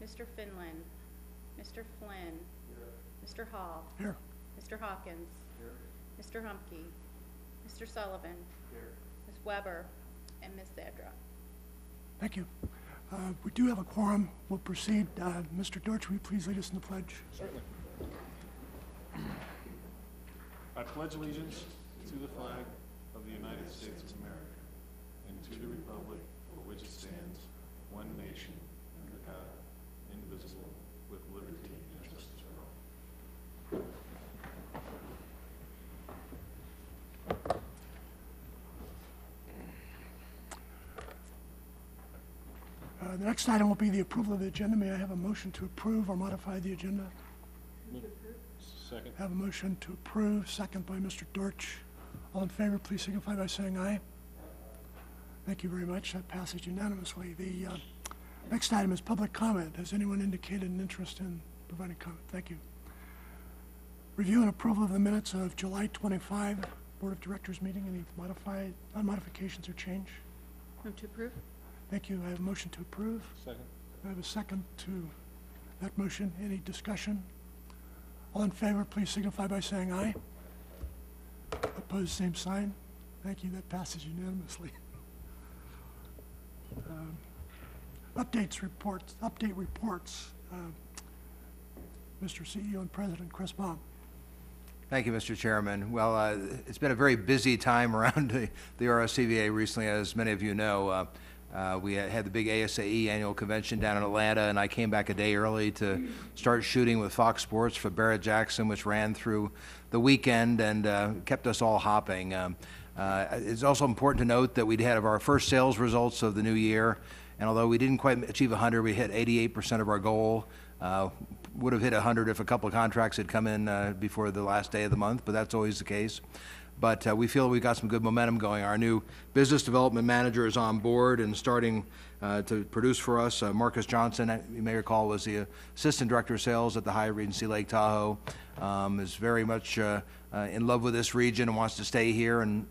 Mr. Finland, Mr. Flynn, Mr. Hall, Here. Mr. Hawkins, Mr. Humke, Mr. Sullivan, Ms. Weber, and Ms. Zadra. Thank you. We do have a quorum. We'll proceed. Mr. Dortch, will you please lead us in the pledge? Certainly. I pledge allegiance to the flag of the United States of America and to the republic for which it stands, one nation, under God, indivisible, with liberty and justice for all. The next item will be the approval of the agenda. May I have a motion to approve or modify the agenda? Second. I have a motion to approve, second by Mr. Dortch. All in favor, please signify by saying aye. Thank you very much. That passes unanimously. The next item is public comment. Has anyone indicated an interest in providing comment? Thank you. Review and approval of the minutes of July 25 Board of Directors meeting. Any modifications or change? Move to approve. Thank you. I have a motion to approve. Second. I have a second to that motion. Any discussion? All in favor, please signify by saying aye. Opposed, same sign. Thank you. That passes unanimously. Update reports. Mr. CEO and President Chris Baum. Thank you, Mr. Chairman. Well, it's been a very busy time around the RSCVA recently, as many of you know. We had the big ASAE annual convention down in Atlanta, and I came back a day early to start shooting with Fox Sports for Barrett-Jackson, which ran through the weekend and kept us all hopping. It's also important to note that we had our first sales results of the new year, and although we didn't quite achieve 100, we hit 88% of our goal. Would have hit 100 if a couple of contracts had come in before the last day of the month, but that's always the case. But we feel we've got some good momentum going. Our new business development manager is on board and starting to produce for us. Marcus Johnson, you may recall, was the assistant director of sales at the Hyatt Regency Lake Tahoe. Is very much in love with this region and wants to stay here, and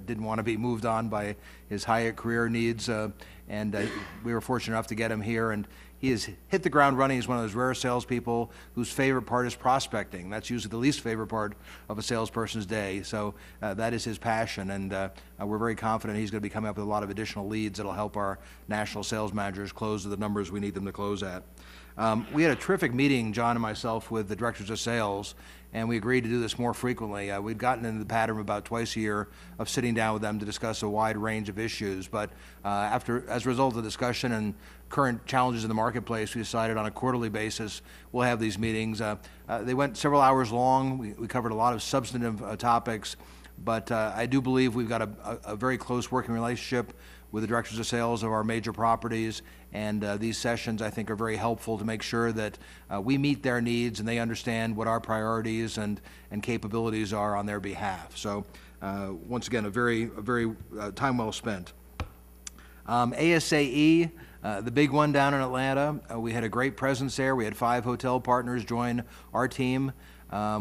didn't want to be moved on by his Hyatt career needs. And we were fortunate enough to get him here, and he has hit the ground running. He's one of those rare salespeople whose favorite part is prospecting. That's usually the least favorite part of a salesperson's day. So that is his passion, and we're very confident he's going to be coming up with a lot of additional leads that'll help our national sales managers close the numbers we need them to close at. We had a terrific meeting, John and myself, with the directors of sales, and we agreed to do this more frequently. We've gotten into the pattern about twice a year of sitting down with them to discuss a wide range of issues. But as a result of the discussion and current challenges in the marketplace, we decided on a quarterly basis we'll have these meetings. They went several hours long. We covered a lot of substantive topics, but I do believe we've got a very close working relationship with the directors of sales of our major properties, and these sessions, I think, are very helpful to make sure that we meet their needs and they understand what our priorities and capabilities are on their behalf. So once again, a very time well spent. ASAE, the big one down in Atlanta, we had a great presence there. We had 5 hotel partners join our team.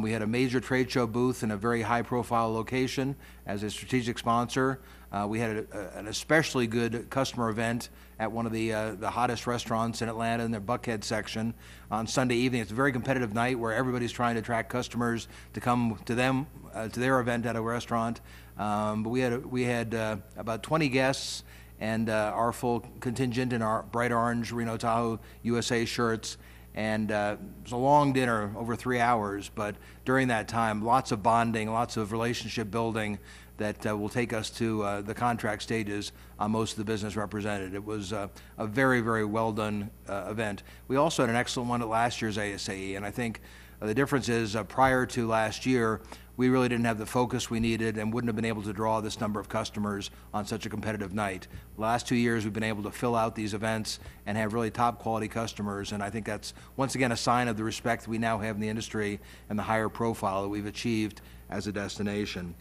We had a major trade show booth in a very high-profile location as a strategic sponsor. We had an especially good customer event at one of the hottest restaurants in Atlanta in their Buckhead section on Sunday evening. It's a very competitive night where everybody's trying to attract customers to come to them to their event at a restaurant. But we had about 20 guests and our full contingent in our bright orange Reno Tahoe USA shirts. And it was a long dinner, over 3 hours, but during that time, lots of bonding, lots of relationship building that will take us to the contract stages on most of the business represented. It was a very well done event. We also had an excellent one at last year's ASAE, and I think the difference is prior to last year, we really didn't have the focus we needed and wouldn't have been able to draw this number of customers on such a competitive night. The last 2 years, we've been able to fill out these events and have really top quality customers, and I think that's once again a sign of the respect we now have in the industry and the higher profile that we've achieved as a destination.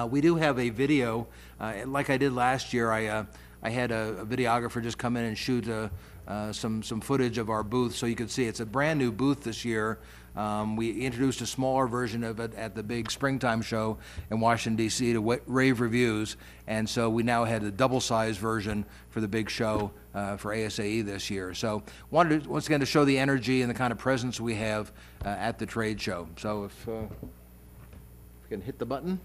We do have a video, like I did last year. I had a videographer just come in and shoot some footage of our booth so you could see. It's a brand new booth this year. We introduced a smaller version of it at the big springtime show in Washington, D.C. to rave reviews, and so we now had a double-sized version for the big show for ASAE this year. So wanted to, once again, to show the energy and the kind of presence we have at the trade show. So if we can hit the button.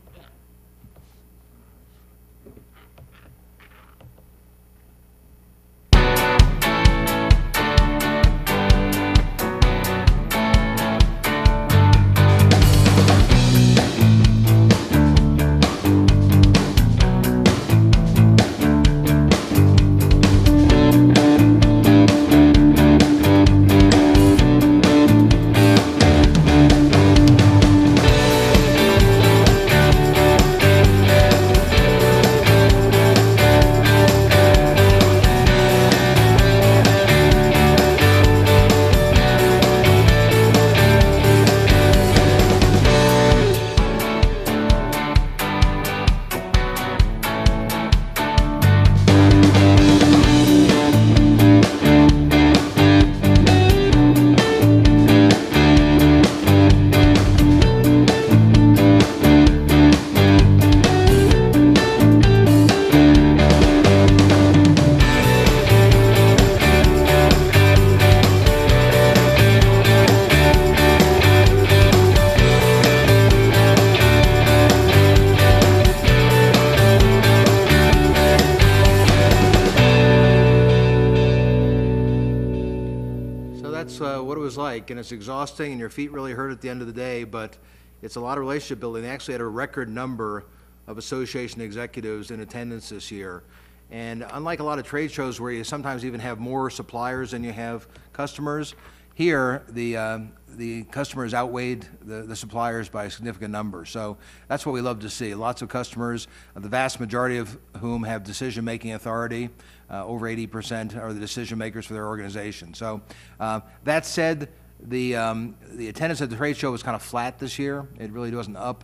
What it was like, and it's exhausting and your feet really hurt at the end of the day, but it's a lot of relationship building. They actually had a record number of association executives in attendance this year. And unlike a lot of trade shows where you sometimes even have more suppliers than you have customers, here the customers outweighed the suppliers by a significant number. So that's what we love to see. Lots of customers, the vast majority of whom have decision-making authority. Over 80% are the decision makers for their organization. So that said, the attendance at the trade show was kind of flat this year. It really wasn't up.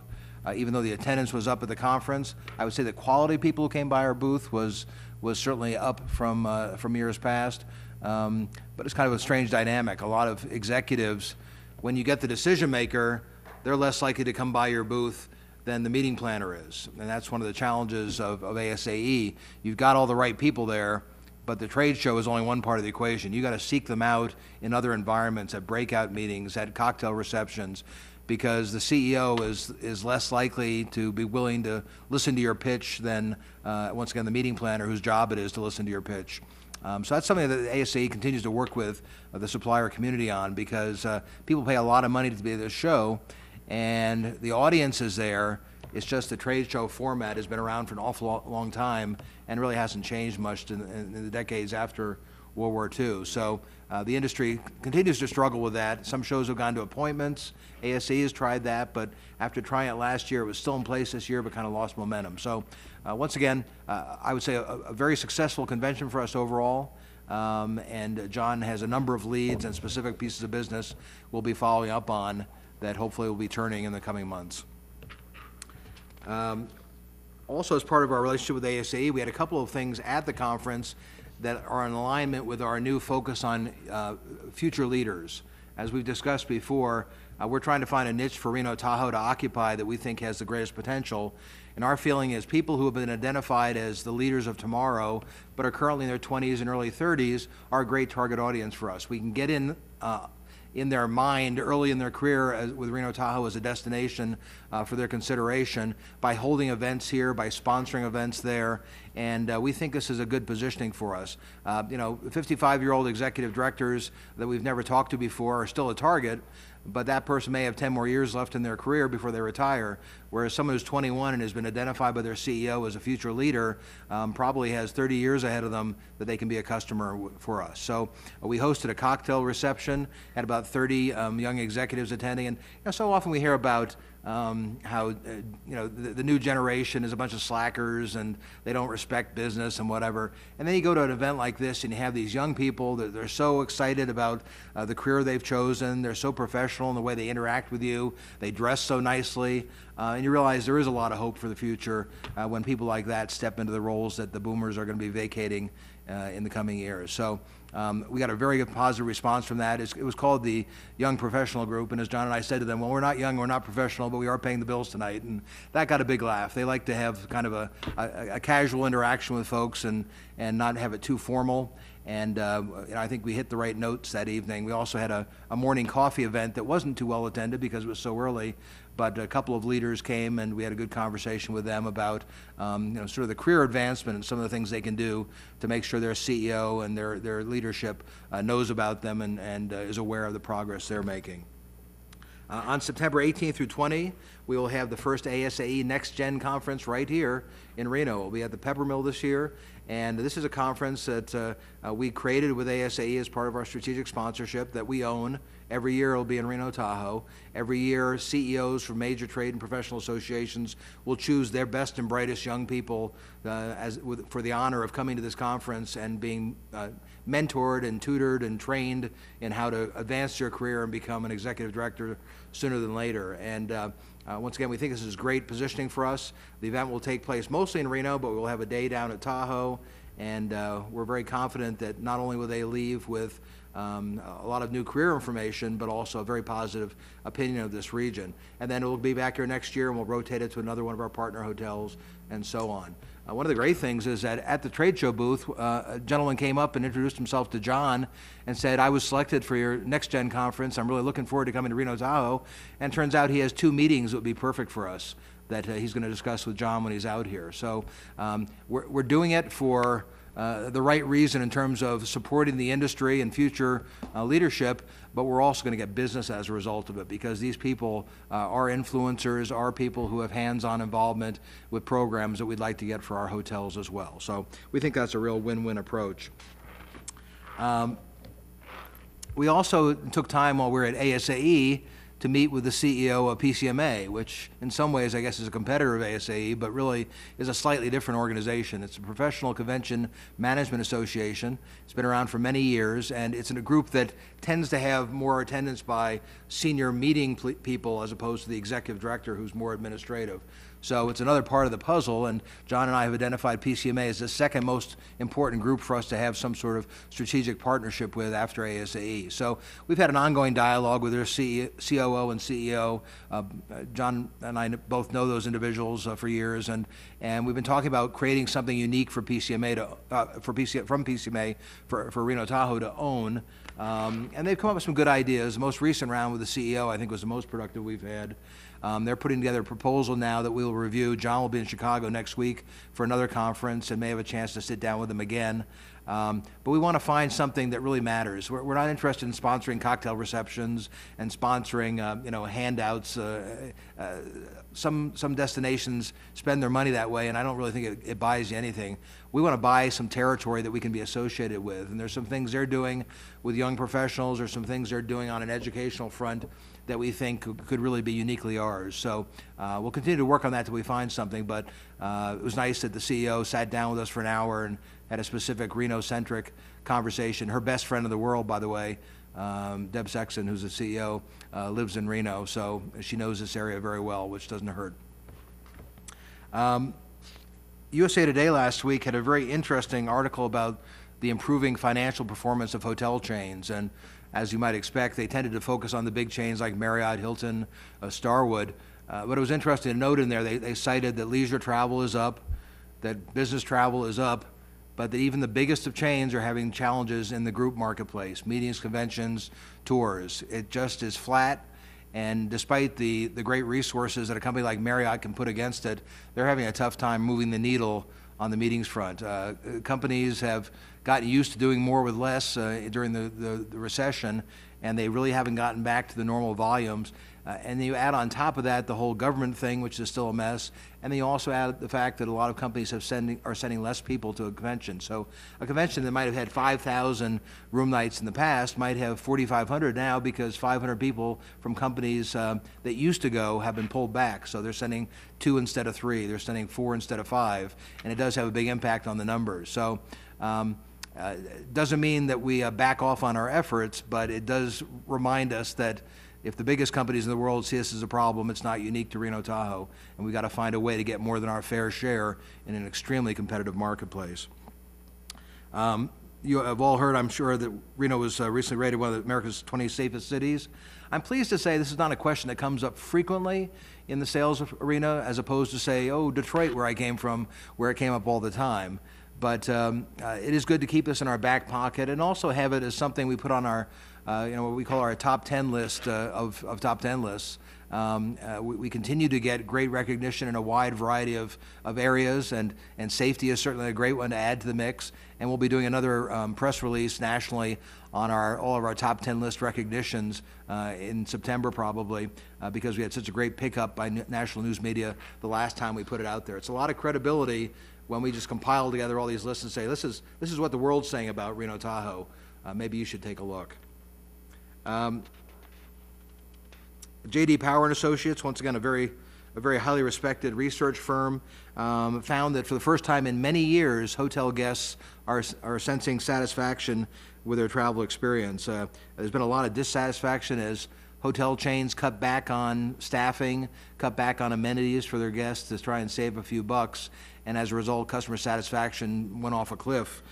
Even though the attendance was up at the conference, I would say the quality of people who came by our booth was certainly up from years past. But it's kind of a strange dynamic. A lot of executives, when you get the decision maker, they're less likely to come by your booth than the meeting planner is. And that's one of the challenges of ASAE. You've got all the right people there, but the trade show is only one part of the equation. You got to seek them out in other environments, at breakout meetings, at cocktail receptions, because the CEO is less likely to be willing to listen to your pitch than, once again, the meeting planner whose job it is to listen to your pitch. So that's something that the ASAE continues to work with the supplier community on, because people pay a lot of money to be at this show, and the audience is there. It's just the trade show format has been around for an awful long time and really hasn't changed much in the decades after World War II. So the industry continues to struggle with that. Some shows have gone to appointments. ASAE has tried that, but after trying it last year, it was still in place this year, but kind of lost momentum. So once again, I would say a very successful convention for us overall. And John has a number of leads and specific pieces of business we'll be following up on that hopefully will be turning in the coming months. Also, as part of our relationship with ASAE, we had a couple of things at the conference that are in alignment with our new focus on future leaders. As we've discussed before, we're trying to find a niche for Reno Tahoe to occupy that we think has the greatest potential. And our feeling is people who have been identified as the leaders of tomorrow but are currently in their 20s and early 30s are a great target audience for us. We can get in their mind early in their career with Reno Tahoe as a destination for their consideration by holding events here, by sponsoring events there, and we think this is a good positioning for us. 55-year-old executive directors that we've never talked to before are still a target, but that person may have 10 more years left in their career before they retire, whereas someone who's 21 and has been identified by their CEO as a future leader probably has 30 years ahead of them that they can be a customer for us. So we hosted a cocktail reception, had about 30 young executives attending, and so often we hear about how the new generation is a bunch of slackers and they don't respect business and whatever. And then you go to an event like this and you have these young people that they're so excited about the career they've chosen. They're so professional in the way they interact with you. They dress so nicely. And you realize there is a lot of hope for the future when people like that step into the roles that the boomers are going to be vacating in the coming years. So we got a very good positive response from that. It was called the Young Professional Group, and as John and I said to them, well, we're not young, we're not professional, but we are paying the bills tonight, and that got a big laugh. They like to have kind of a casual interaction with folks and not have it too formal. And I think we hit the right notes that evening. We also had a morning coffee event that wasn't too well attended because it was so early, but a couple of leaders came and we had a good conversation with them about sort of the career advancement and some of the things they can do to make sure their CEO and their leadership knows about them and is aware of the progress they're making. On September 18th through 20, we will have the first ASAE Next Gen Conference right here in Reno. We'll be at the Peppermill this year, and this is a conference that we created with ASAE as part of our strategic sponsorship that we own. Every year it'll be in Reno Tahoe. Every year CEOs from major trade and professional associations will choose their best and brightest young people for the honor of coming to this conference and being mentored and tutored and trained in how to advance their career and become an executive director sooner than later. And once again, we think this is great positioning for us. The event will take place mostly in Reno, but we'll have a day down at Tahoe, and we're very confident that not only will they leave with a lot of new career information, but also a very positive opinion of this region. And then we'll be back here next year, and we'll rotate it to another one of our partner hotels, and so on. One of the great things is that at the trade show booth, a gentleman came up and introduced himself to John and said, I was selected for your Next Gen conference. I'm really looking forward to coming to Reno Tahoe. And turns out he has 2 meetings that would be perfect for us that he's going to discuss with John when he's out here. So we're doing it for the right reason in terms of supporting the industry and future leadership, but we're also going to get business as a result of it because these people are influencers, are people who have hands-on involvement with programs that we'd like to get for our hotels as well. So we think that's a real win-win approach. We also took time while we were at ASAE to meet with the CEO of PCMA, which in some ways I guess is a competitor of ASAE, but really is a slightly different organization. It's a professional convention management association. It's been around for many years, and it's in a group that tends to have more attendance by senior meeting people as opposed to the executive director who's more administrative. So it's another part of the puzzle, and John and I have identified PCMA as the second most important group for us to have some sort of strategic partnership with after ASAE. So we've had an ongoing dialogue with their COO and CEO. John and I both know those individuals for years, and we've been talking about creating something unique for PCMA from PCMA for Reno Tahoe to own. And they've come up with some good ideas. The most recent round with the CEO, I think, was the most productive we've had. They're putting together a proposal now that we'll review. John will be in Chicago next week for another conference and may have a chance to sit down with him again. But we want to find something that really matters. We're not interested in sponsoring cocktail receptions and sponsoring, handouts. Some destinations spend their money that way, and I don't really think it buys you anything. We want to buy some territory that we can be associated with, and there's some things they're doing with young professionals or some things they're doing on an educational front that we think could really be uniquely ours. So we'll continue to work on that till we find something, but it was nice that the CEO sat down with us for an hour and had a specific Reno-centric conversation. Her best friend in the world, by the way, Deb Sexton, who's the CEO, lives in Reno, so she knows this area very well, which doesn't hurt. USA Today last week had a very interesting article about the improving financial performance of hotel chains, and as you might expect, they tended to focus on the big chains like Marriott, Hilton, Starwood. But it was interesting to note in there, they cited that leisure travel is up, that business travel is up, but that even the biggest of chains are having challenges in the group marketplace, meetings, conventions, tours. It just is flat, and despite the great resources that a company like Marriott can put against it, they're having a tough time moving the needle on the meetings front. Companies have gotten used to doing more with less during the recession, and they really haven't gotten back to the normal volumes. And then you add on top of that the whole government thing, which is still a mess, and then you also add the fact that a lot of companies are sending less people to a convention. So a convention that might have had 5,000 room nights in the past might have 4,500 now because 500 people from companies that used to go have been pulled back. So they're sending 2 instead of 3, they're sending 4 instead of 5, and it does have a big impact on the numbers. So doesn't mean that we back off on our efforts, but it does remind us that if the biggest companies in the world see this as a problem, it's not unique to Reno Tahoe, and we've got to find a way to get more than our fair share in an extremely competitive marketplace. You have all heard, I'm sure, that Reno was recently rated one of America's 20 safest cities. I'm pleased to say this is not a question that comes up frequently in the sales arena, as opposed to, say, oh, Detroit, where I came from, where it came up all the time. But it is good to keep this in our back pocket and also have it as something we put on our, what we call our top 10 list of top 10 lists. We continue to get great recognition in a wide variety of areas, and safety is certainly a great one to add to the mix. And we'll be doing another press release nationally on all of our top 10 list recognitions in September probably, because we had such a great pickup by national news media the last time we put it out there. It's a lot of credibility when we just compile together all these lists and say, this is what the world's saying about Reno Tahoe. Maybe you should take a look. J.D. Power and Associates, once again a very highly respected research firm, found that for the first time in many years, hotel guests are sensing satisfaction with their travel experience. There's been a lot of dissatisfaction as hotel chains cut back on staffing, cut back on amenities for their guests to try and save a few bucks, and as a result, customer satisfaction went off a cliff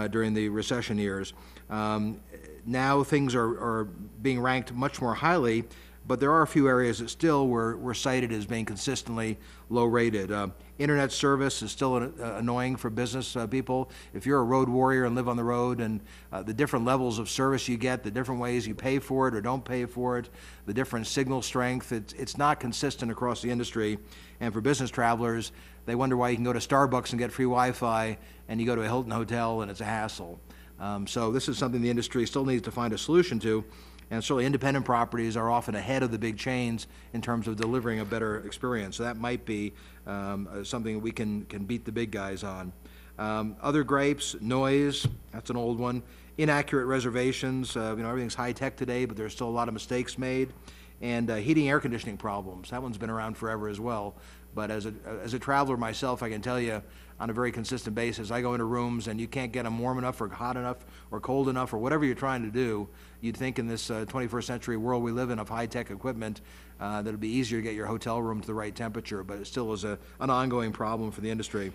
during the recession years. Now things are being ranked much more highly, but there are a few areas that still were cited as being consistently low rated. Internet service is still annoying for business people. If you're a road warrior and live on the road, and the different levels of service you get, the different ways you pay for it or don't pay for it, the different signal strength, it's not consistent across the industry. And for business travelers, they wonder why you can go to Starbucks and get free Wi-Fi, and you go to a Hilton hotel and it's a hassle. So this is something the industry still needs to find a solution to. And certainly independent properties are often ahead of the big chains in terms of delivering a better experience. So that might be something we can beat the big guys on. Other gripes, noise, that's an old one. Inaccurate reservations, everything's high tech today, but there's still a lot of mistakes made. And heating, air conditioning problems, that one's been around forever as well. But as a traveler myself, I can tell you on a very consistent basis, I go into rooms and you can't get them warm enough or hot enough or cold enough or whatever you're trying to do. You'd think in this 21st century world we live in of high-tech equipment that it'd be easier to get your hotel room to the right temperature, but it still is an ongoing problem for the industry.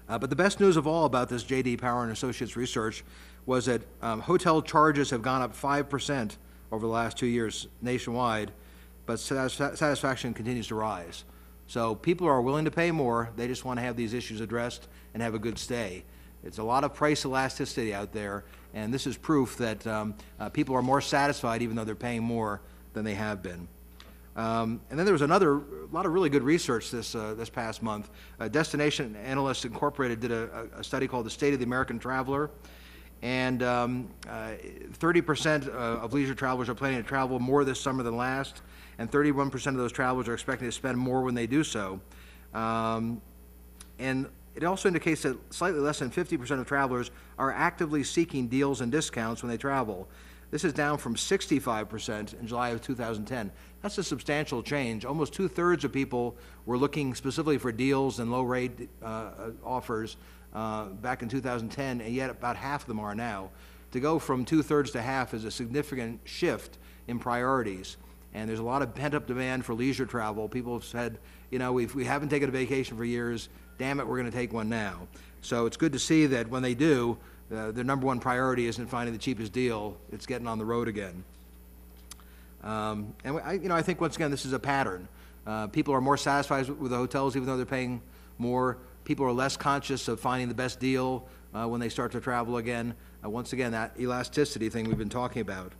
But the best news of all about this J.D. Power and Associates research was that hotel charges have gone up 5% over the last 2 years nationwide, but satisfaction continues to rise. So people are willing to pay more. They just want to have these issues addressed and have a good stay. It's a lot of price elasticity out there, and this is proof that people are more satisfied even though they're paying more than they have been. And then there was a lot of really good research this past month. Destination Analysts Incorporated did a study called The State of the American Traveler, and 30% of leisure travelers are planning to travel more this summer than last, and 31% of those travelers are expecting to spend more when they do so. And it also indicates that slightly less than 50% of travelers are actively seeking deals and discounts when they travel. This is down from 65% in July of 2010. That's a substantial change. Almost 2/3 of people were looking specifically for deals and low-rate offers back in 2010, and yet about half of them are now. To go from 2/3 to half is a significant shift in priorities. And there's a lot of pent-up demand for leisure travel. People have said, we haven't taken a vacation for years. Damn it, we're going to take one now. So it's good to see that when they do, their number one priority isn't finding the cheapest deal. It's getting on the road again. I think, once again, this is a pattern. People are more satisfied with the hotels even though they're paying more. People are less conscious of finding the best deal when they start to travel again. Once again, that elasticity thing we've been talking about.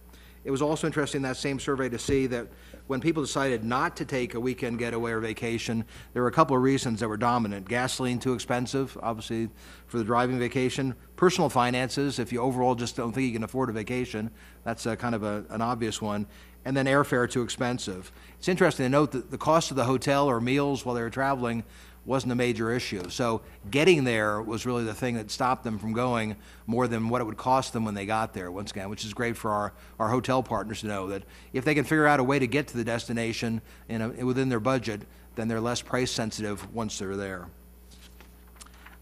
It was also interesting in that same survey to see that when people decided not to take a weekend getaway or vacation, there were a couple of reasons that were dominant. Gasoline too expensive, obviously, for the driving vacation. Personal finances, if you overall just don't think you can afford a vacation, that's kind of an obvious one. And then airfare too expensive. It's interesting to note that the cost of the hotel or meals while they were traveling wasn't a major issue. So getting there was really the thing that stopped them from going more than what it would cost them when they got there, once again, which is great for our hotel partners to know that if they can figure out a way to get to the destination within their budget, then they're less price sensitive once they're there.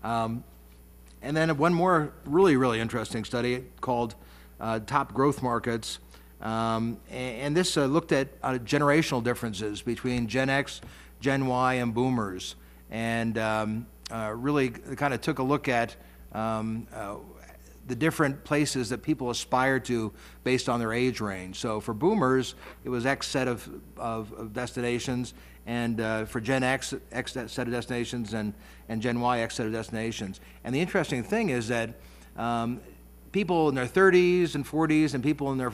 And then one more really, really interesting study called Top Growth Markets. And this looked at generational differences between Gen X, Gen Y, and Boomers. And really kind of took a look at the different places that people aspire to based on their age range. So for boomers, it was X set of destinations, and for Gen X, X set of destinations, and Gen Y, X set of destinations. And the interesting thing is that people in their 30s and 40s and people in their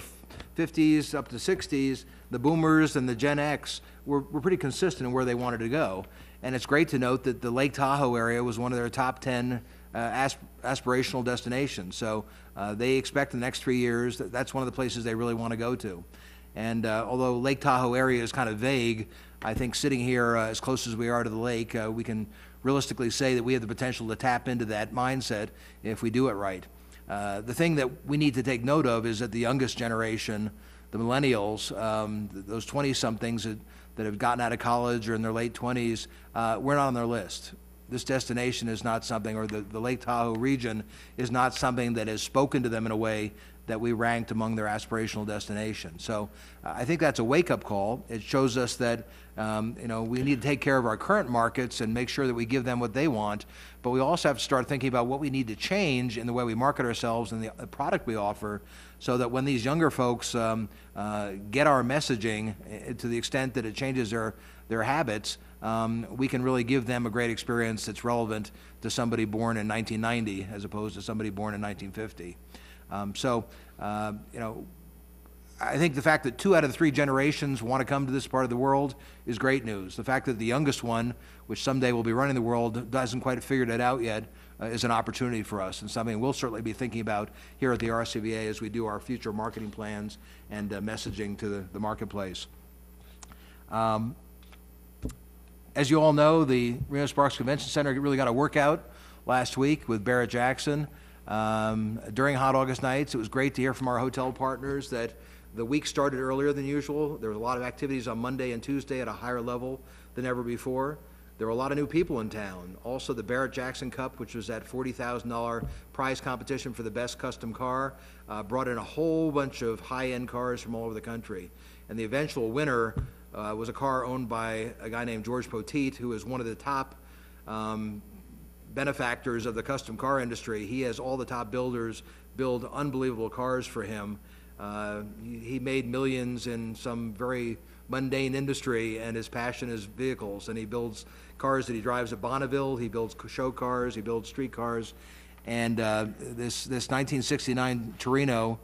50s up to 60s, the boomers and the Gen X were pretty consistent in where they wanted to go. And it's great to note that the Lake Tahoe area was one of their top 10 aspirational destinations. So they expect in the next 3 years that that's one of the places they really want to go to. And although Lake Tahoe area is kind of vague, I think sitting here as close as we are to the lake, we can realistically say that we have the potential to tap into that mindset if we do it right. The thing that we need to take note of is that the youngest generation, the millennials, those 20-somethings that have gotten out of college or in their late 20s, we're not on their list. This destination is not something, or the Lake Tahoe region is not something that has spoken to them in a way that we ranked among their aspirational destinations. So I think that's a wake-up call. It shows us that we need to take care of our current markets and make sure that we give them what they want, but we also have to start thinking about what we need to change in the way we market ourselves and the product we offer, so that when these younger folks get our messaging to the extent that it changes their habits, we can really give them a great experience that's relevant to somebody born in 1990 as opposed to somebody born in 1950. I think the fact that 2 out of the 3 generations want to come to this part of the world is great news. The fact that the youngest one, which someday will be running the world, doesn't quite have figured it out yet, is an opportunity for us, and something we'll certainly be thinking about here at the RSCVA as we do our future marketing plans and messaging to the marketplace. As you all know, the Reno Sparks Convention Center really got a workout last week with Barrett-Jackson. During Hot August Nights, it was great to hear from our hotel partners that the week started earlier than usual. There were a lot of activities on Monday and Tuesday at a higher level than ever before. There were a lot of new people in town. Also, the Barrett-Jackson Cup, which was that $40,000 prize competition for the best custom car, brought in a whole bunch of high-end cars from all over the country. And the eventual winner was a car owned by a guy named George Poteet, who is one of the top benefactors of the custom car industry. He has all the top builders build unbelievable cars for him. He made millions in some very mundane industry, and his passion is vehicles, and he builds cars that he drives at Bonneville, he builds show cars, he builds street cars, and this 1969 Torino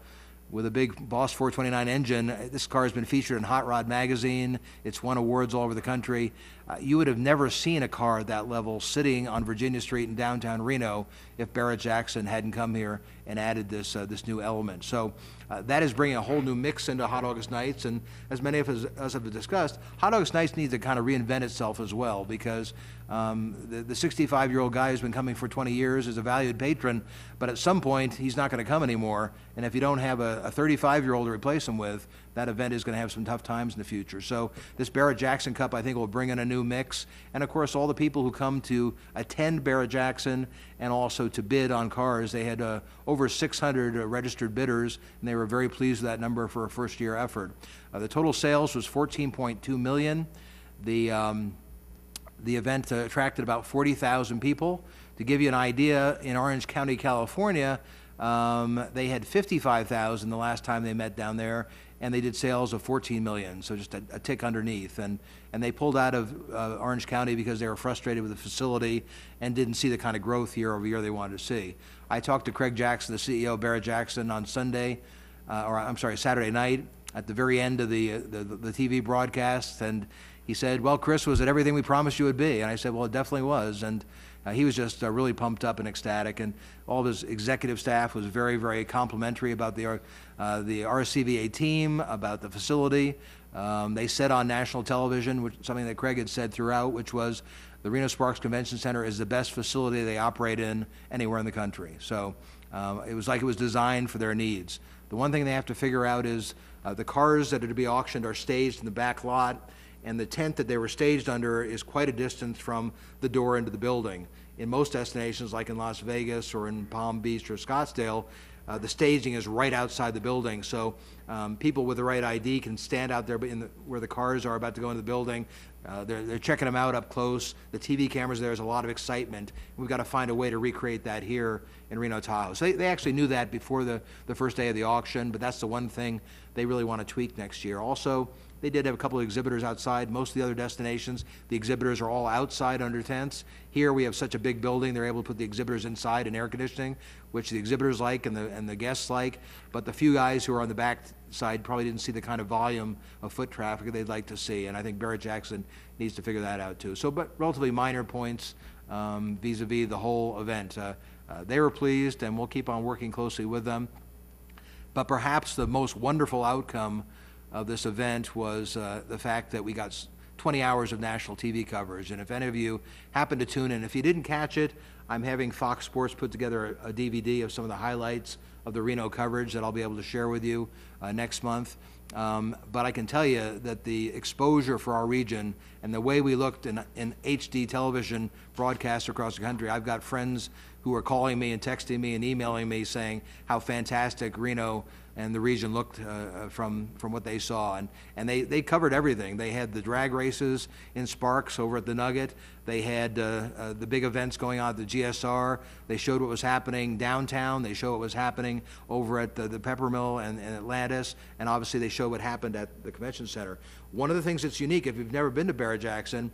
with a big Boss 429 engine. This car has been featured in Hot Rod magazine. It's won awards all over the country. You would have never seen a car at that level sitting on Virginia Street in downtown Reno if Barrett-Jackson hadn't come here and added this new element. So that is bringing a whole new mix into Hot August Nights, and as many of us have discussed, Hot August Nights needs to kind of reinvent itself as well, because the 65-year-old guy who's been coming for 20 years is a valued patron, but at some point he's not going to come anymore, and if you don't have a 35-year-old to replace him with, that event is going to have some tough times in the future. So this Barrett-Jackson Cup, I think, will bring in a new mix, and of course all the people who come to attend Barrett-Jackson and also to bid on cars. They had over 600 registered bidders, and they were very pleased with that number for a first-year effort. The total sales was $14.2 million. The event attracted about 40,000 people. To give you an idea, in Orange County, California, they had 55,000 the last time they met down there, and they did sales of 14 million, so just a tick underneath. And they pulled out of Orange County because they were frustrated with the facility and didn't see the kind of growth year over year they wanted to see. I talked to Craig Jackson, the CEO of Barrett-Jackson, on Saturday night at the very end of the TV broadcast, and he said, "Well, Chris, was it everything we promised you would be?" And I said, "Well, it definitely was." And he was just really pumped up and ecstatic, and all of his executive staff was very, very complimentary about the RSCVA team, about the facility. They said on national television, something that Craig had said throughout, which was the Reno Sparks Convention Center is the best facility they operate in anywhere in the country. So it was like it was designed for their needs. The one thing they have to figure out is the cars that are to be auctioned are staged in the back lot, and the tent that they were staged under is quite a distance from the door into the building. In most destinations, like in Las Vegas or in Palm Beach or Scottsdale, the staging is right outside the building, so people with the right ID can stand out there where the cars are about to go into the building. They're checking them out up close. The TV cameras, there's a lot of excitement. We've got to find a way to recreate that here in Reno Tahoe. So they actually knew that before the first day of the auction, but that's the one thing they really want to tweak next year. Also, they did have a couple of exhibitors outside. Most of the other destinations, the exhibitors are all outside under tents. Here we have such a big building, they're able to put the exhibitors inside in air conditioning, which the exhibitors like and the guests like. But the few guys who are on the back side probably didn't see the kind of volume of foot traffic they'd like to see. And I think Barrett-Jackson needs to figure that out too. So, but relatively minor points vis-a-vis the whole event. They were pleased, and we'll keep on working closely with them. But perhaps the most wonderful outcome of this event was the fact that we got 20 hours of national TV coverage. And if any of you happen to tune in, if you didn't catch it, I'm having Fox Sports put together a DVD of some of the highlights of the Reno coverage that I'll be able to share with you next month. But I can tell you that the exposure for our region and the way we looked in HD television broadcasts across the country, I've got friends who are calling me and texting me and emailing me saying how fantastic Reno and the region looked from what they saw. And they covered everything. They had the drag races in Sparks over at the Nugget. They had the big events going on at the GSR. They showed what was happening downtown. They showed what was happening over at the Peppermill and Atlantis. And obviously they showed what happened at the Convention Center. One of the things that's unique, if you've never been to Barrett-Jackson,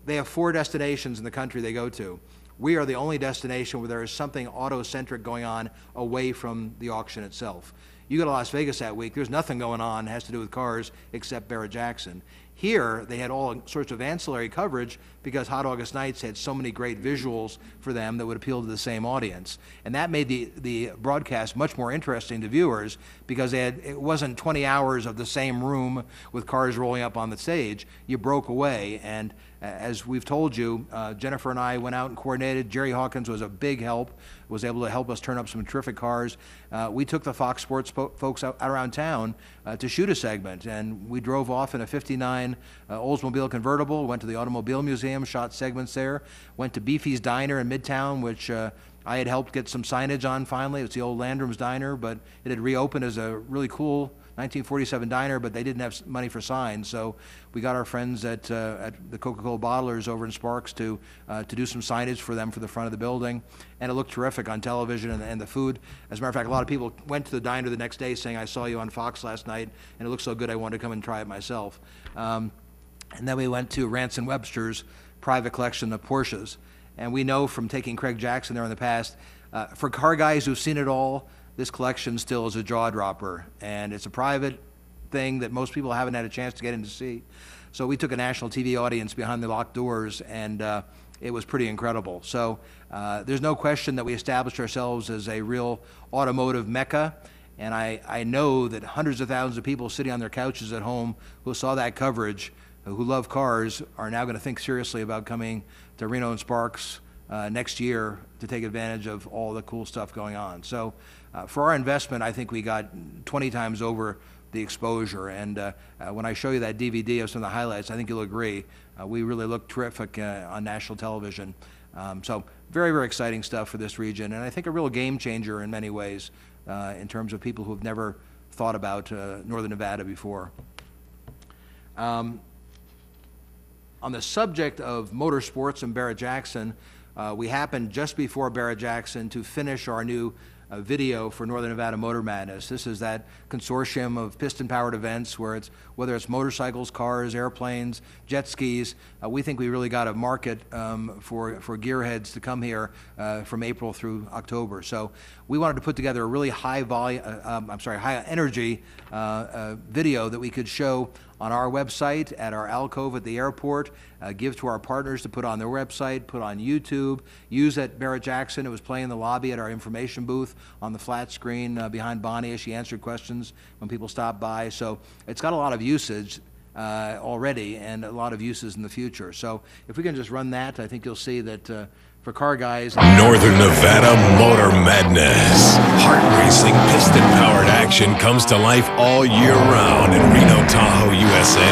they have 4 destinations in the country they go to. We are the only destination where there is something auto-centric going on away from the auction itself. You go to Las Vegas that week, there's nothing going on that has to do with cars except Barrett-Jackson. Here, they had all sorts of ancillary coverage because Hot August Nights had so many great visuals for them that would appeal to the same audience. And that made the broadcast much more interesting to viewers because it wasn't 20 hours of the same room with cars rolling up on the stage. You broke away, and as we've told you, Jennifer and I went out and coordinated. Jerry Hawkins was a big help, was able to help us turn up some terrific cars. We took the Fox Sports folks out around town to shoot a segment, and we drove off in a 59 Oldsmobile convertible, went to the Automobile Museum, shot segments there, went to Beefy's Diner in Midtown, which I had helped get some signage on finally. It's the old Landrum's Diner, but it had reopened as a really cool 1947 diner, but they didn't have money for signs, so we got our friends at the Coca-Cola bottlers over in Sparks to do some signage for them for the front of the building, and it looked terrific on television, and the food. As a matter of fact, a lot of people went to the diner the next day saying, I saw you on Fox last night, and it looked so good I wanted to come and try it myself. And then we went to Rance and Webster's private collection of Porsches, and we know from taking Craig Jackson there in the past, for car guys who've seen it all, this collection still is a jaw-dropper, and it's a private thing that most people haven't had a chance to get in to see. So we took a national TV audience behind the locked doors, and it was pretty incredible. So there's no question that we established ourselves as a real automotive mecca, and I know that hundreds of thousands of people sitting on their couches at home who saw that coverage, who love cars, are now going to think seriously about coming to Reno and Sparks next year to take advantage of all the cool stuff going on. So for our investment, I think we got 20 times over the exposure. And when I show you that DVD of some of the highlights, I think you'll agree. We really look terrific on national television. So very, very exciting stuff for this region. And I think a real game changer in many ways in terms of people who have never thought about Northern Nevada before. On the subject of motorsports in Barrett-Jackson, we happened just before Barrett-Jackson to finish our new video for Northern Nevada Motor Madness. This is that consortium of piston-powered events where whether it's motorcycles, cars, airplanes, jet skis, we think we really got a market for gearheads to come here from April through October. So we wanted to put together a really high energy video that we could show on our website, at our alcove at the airport, give to our partners to put on their website, put on YouTube, use at Barrett-Jackson. It was playing in the lobby at our information booth on the flat screen behind Bonnie as she answered questions when people stopped by. So it's got a lot of usage already and a lot of uses in the future. So if we can just run that, I think you'll see that for car guys. Northern Nevada Motor Madness. Heart-racing, piston-powered action comes to life all year round in Reno, Tahoe, USA.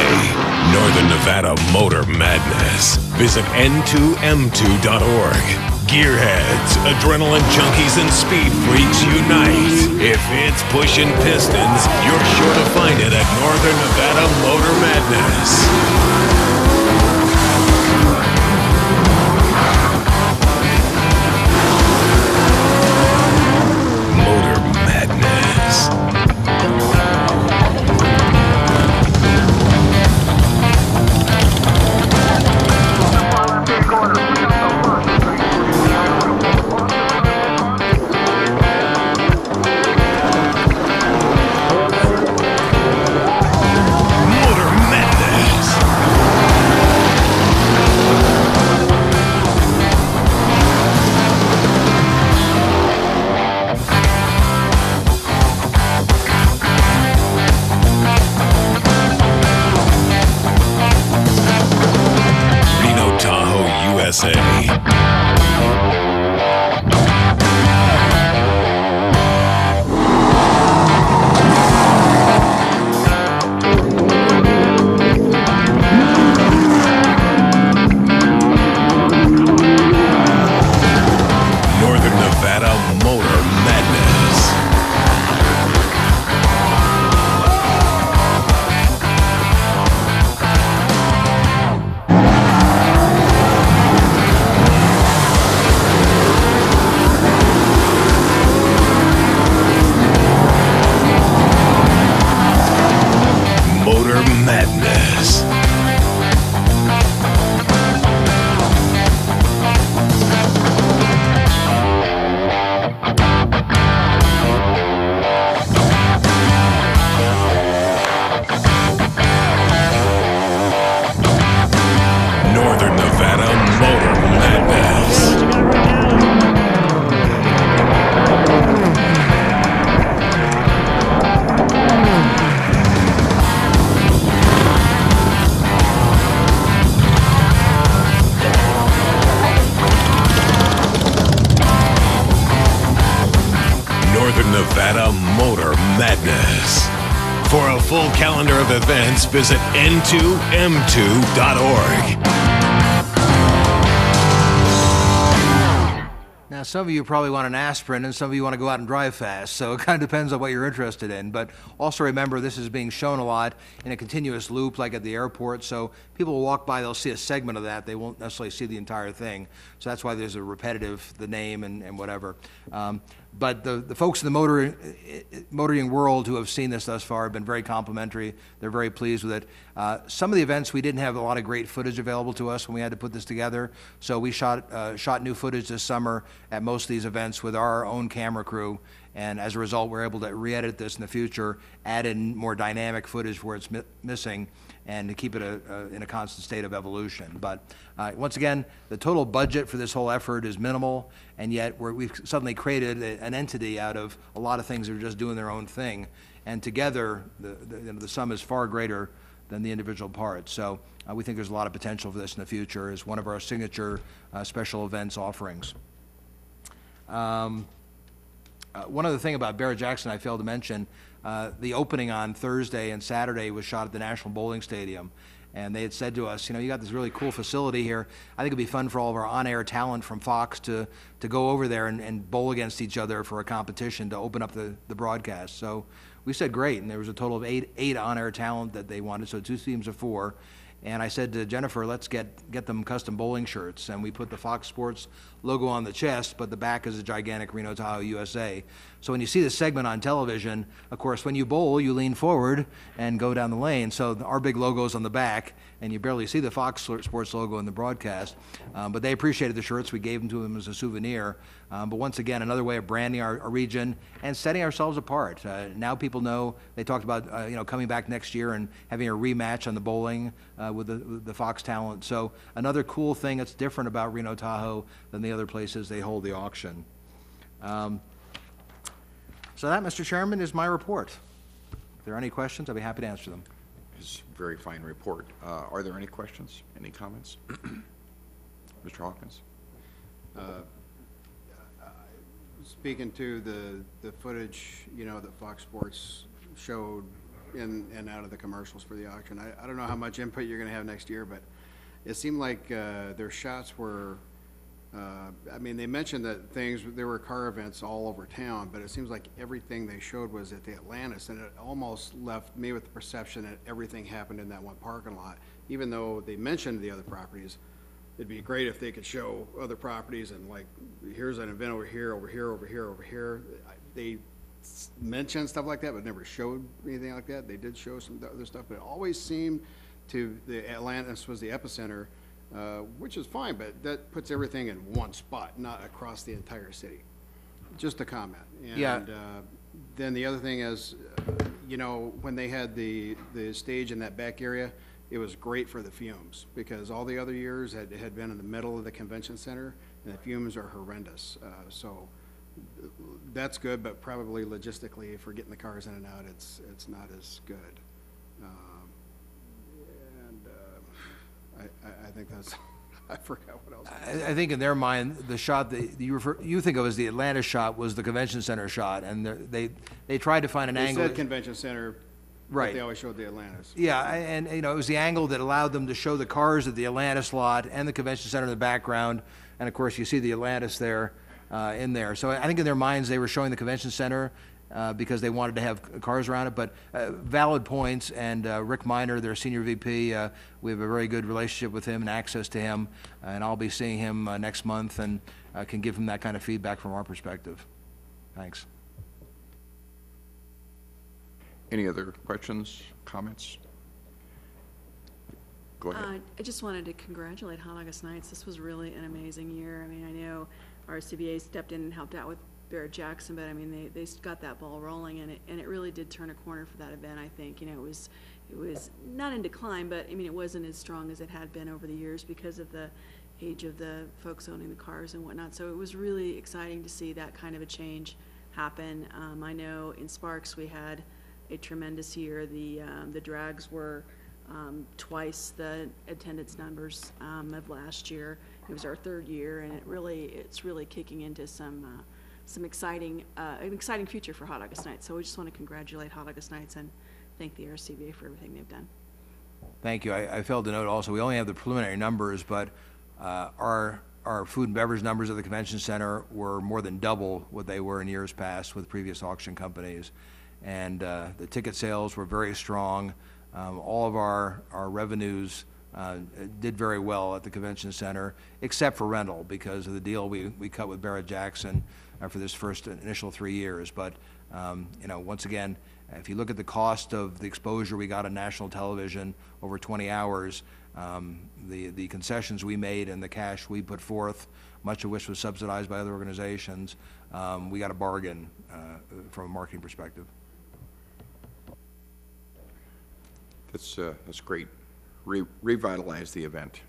Northern Nevada Motor Madness. Visit n2m2.org. Gearheads, adrenaline junkies, and speed freaks unite. If it's pushing pistons, you're sure to find it it at Northern Nevada Motor Madness. Motor Madness. Motor Madness. Reno Tahoe, USA. Northern Nevada Motor Madness. Motor Madness. Northern Nevada Motor Madness. Northern Nevada Motor Madness. For a full calendar of events, visit n2m2.org. Now, some of you probably want an aspirin, and some of you want to go out and drive fast, so it kind of depends on what you're interested in. But also remember, this is being shown a lot in a continuous loop, like at the airport, so people will walk by, they'll see a segment of that, they won't necessarily see the entire thing. So that's why there's a repetitive, the name and whatever. But the folks in the motoring world who have seen this thus far have been very complimentary. They're very pleased with it. Some of the events, we didn't have a lot of great footage available to us when we had to put this together. So we shot new footage this summer at most of these events with our own camera crew. And as a result, we're able to re-edit this in the future, add in more dynamic footage where it's missing, and to keep it in a constant state of evolution. But once again, the total budget for this whole effort is minimal, and yet we've suddenly created an entity out of a lot of things that are just doing their own thing. And together, the sum is far greater than the individual parts. So we think there's a lot of potential for this in the future as one of our signature special events offerings. One other thing about Barrett-Jackson I failed to mention, the opening on Thursday and Saturday was shot at the National Bowling Stadium. And they had said to us, you got this really cool facility here. I think it'd be fun for all of our on-air talent from Fox to go over there and bowl against each other for a competition to open up the broadcast. So we said great, and there was a total of eight on-air talent that they wanted, so 2 teams of 4. And I said to Jennifer, let's get them custom bowling shirts. And we put the Fox Sports logo on the chest, but the back is a gigantic Reno Tahoe, USA. So when you see this segment on television, of course, when you bowl, you lean forward and go down the lane. So our big logo's on the back, and you barely see the Fox Sports logo in the broadcast. But they appreciated the shirts. We gave them to them as a souvenir. But once again, another way of branding our region and setting ourselves apart. Now people know, they talked about coming back next year and having a rematch on the bowling with the Fox talent. So another cool thing that's different about Reno Tahoe than the other places they hold the auction. So that, Mr. Chairman, is my report. If there are any questions, I'd be happy to answer them. It's a very fine report. Are there any questions, any comments? Mr. Hawkins? Speaking to the footage, that Fox Sports showed in and out of the commercials for the auction, I don't know how much input you're going to have next year, but it seemed like their shots were I mean, they mentioned that there were car events all over town, but it seems like everything they showed was at the Atlantis, and it almost left me with the perception that everything happened in that one parking lot. Even though they mentioned the other properties, it'd be great if they could show other properties and like, here's an event over here, over here, over here, over here. They mentioned stuff like that, but never showed anything like that. They did show some other stuff, but it always seemed to, the Atlantis was the epicenter, which is fine, but that puts everything in one spot, not across the entire city. Just a comment. Yeah. And then the other thing is, you know, when they had the stage in that back area, it was great for the fumes, because all the other years had been in the middle of the convention center, and the fumes are horrendous. So that's good, but probably logistically, if we're getting the cars in and out, it's not as good. I think that's, I forgot what else. I think in their mind, the shot that you think of as the Atlanta shot was the convention center shot, and they tried to find an They angle. said convention center, Right. but they always showed the Atlantis. Yeah, and you know, it was the angle that allowed them to show the cars at the Atlantis lot and the convention center in the background, and of course you see the Atlantis there in there. So I think in their minds they were showing the convention center because they wanted to have cars around it. But valid points, and Rick Miner, their senior VP, we have a very good relationship with him and access to him, and I'll be seeing him next month and can give him that kind of feedback from our perspective. Thanks. Any other questions, comments? Go ahead. I just wanted to congratulate Hot August Nights. This was really an amazing year. I mean, I know RSCVA stepped in and helped out with Barrett-Jackson, but I mean, they got that ball rolling, and it really did turn a corner for that event, I think. You know, it was not in decline, but I mean, it wasn't as strong as it had been over the years because of the age of the folks owning the cars and whatnot. So it was really exciting to see that kind of a change happen. I know in Sparks we had a tremendous year. The drags were twice the attendance numbers of last year. It was our third year, and it's really kicking into some exciting an exciting future for Hot August Nights. So we just want to congratulate Hot August Nights and thank the RSCVA for everything they've done. Thank you. I failed to note also, we only have the preliminary numbers, but our food and beverage numbers at the convention center were more than double what they were in years past with previous auction companies. And the ticket sales were very strong. All of our revenues did very well at the convention center, except for rental, because of the deal we cut with Barrett-Jackson for this first initial 3 years. But, you know, once again, if you look at the cost of the exposure we got on national television over 20 hours, the concessions we made and the cash we put forth, much of which was subsidized by other organizations, we got a bargain from a marketing perspective. That's great. Revitalize the event,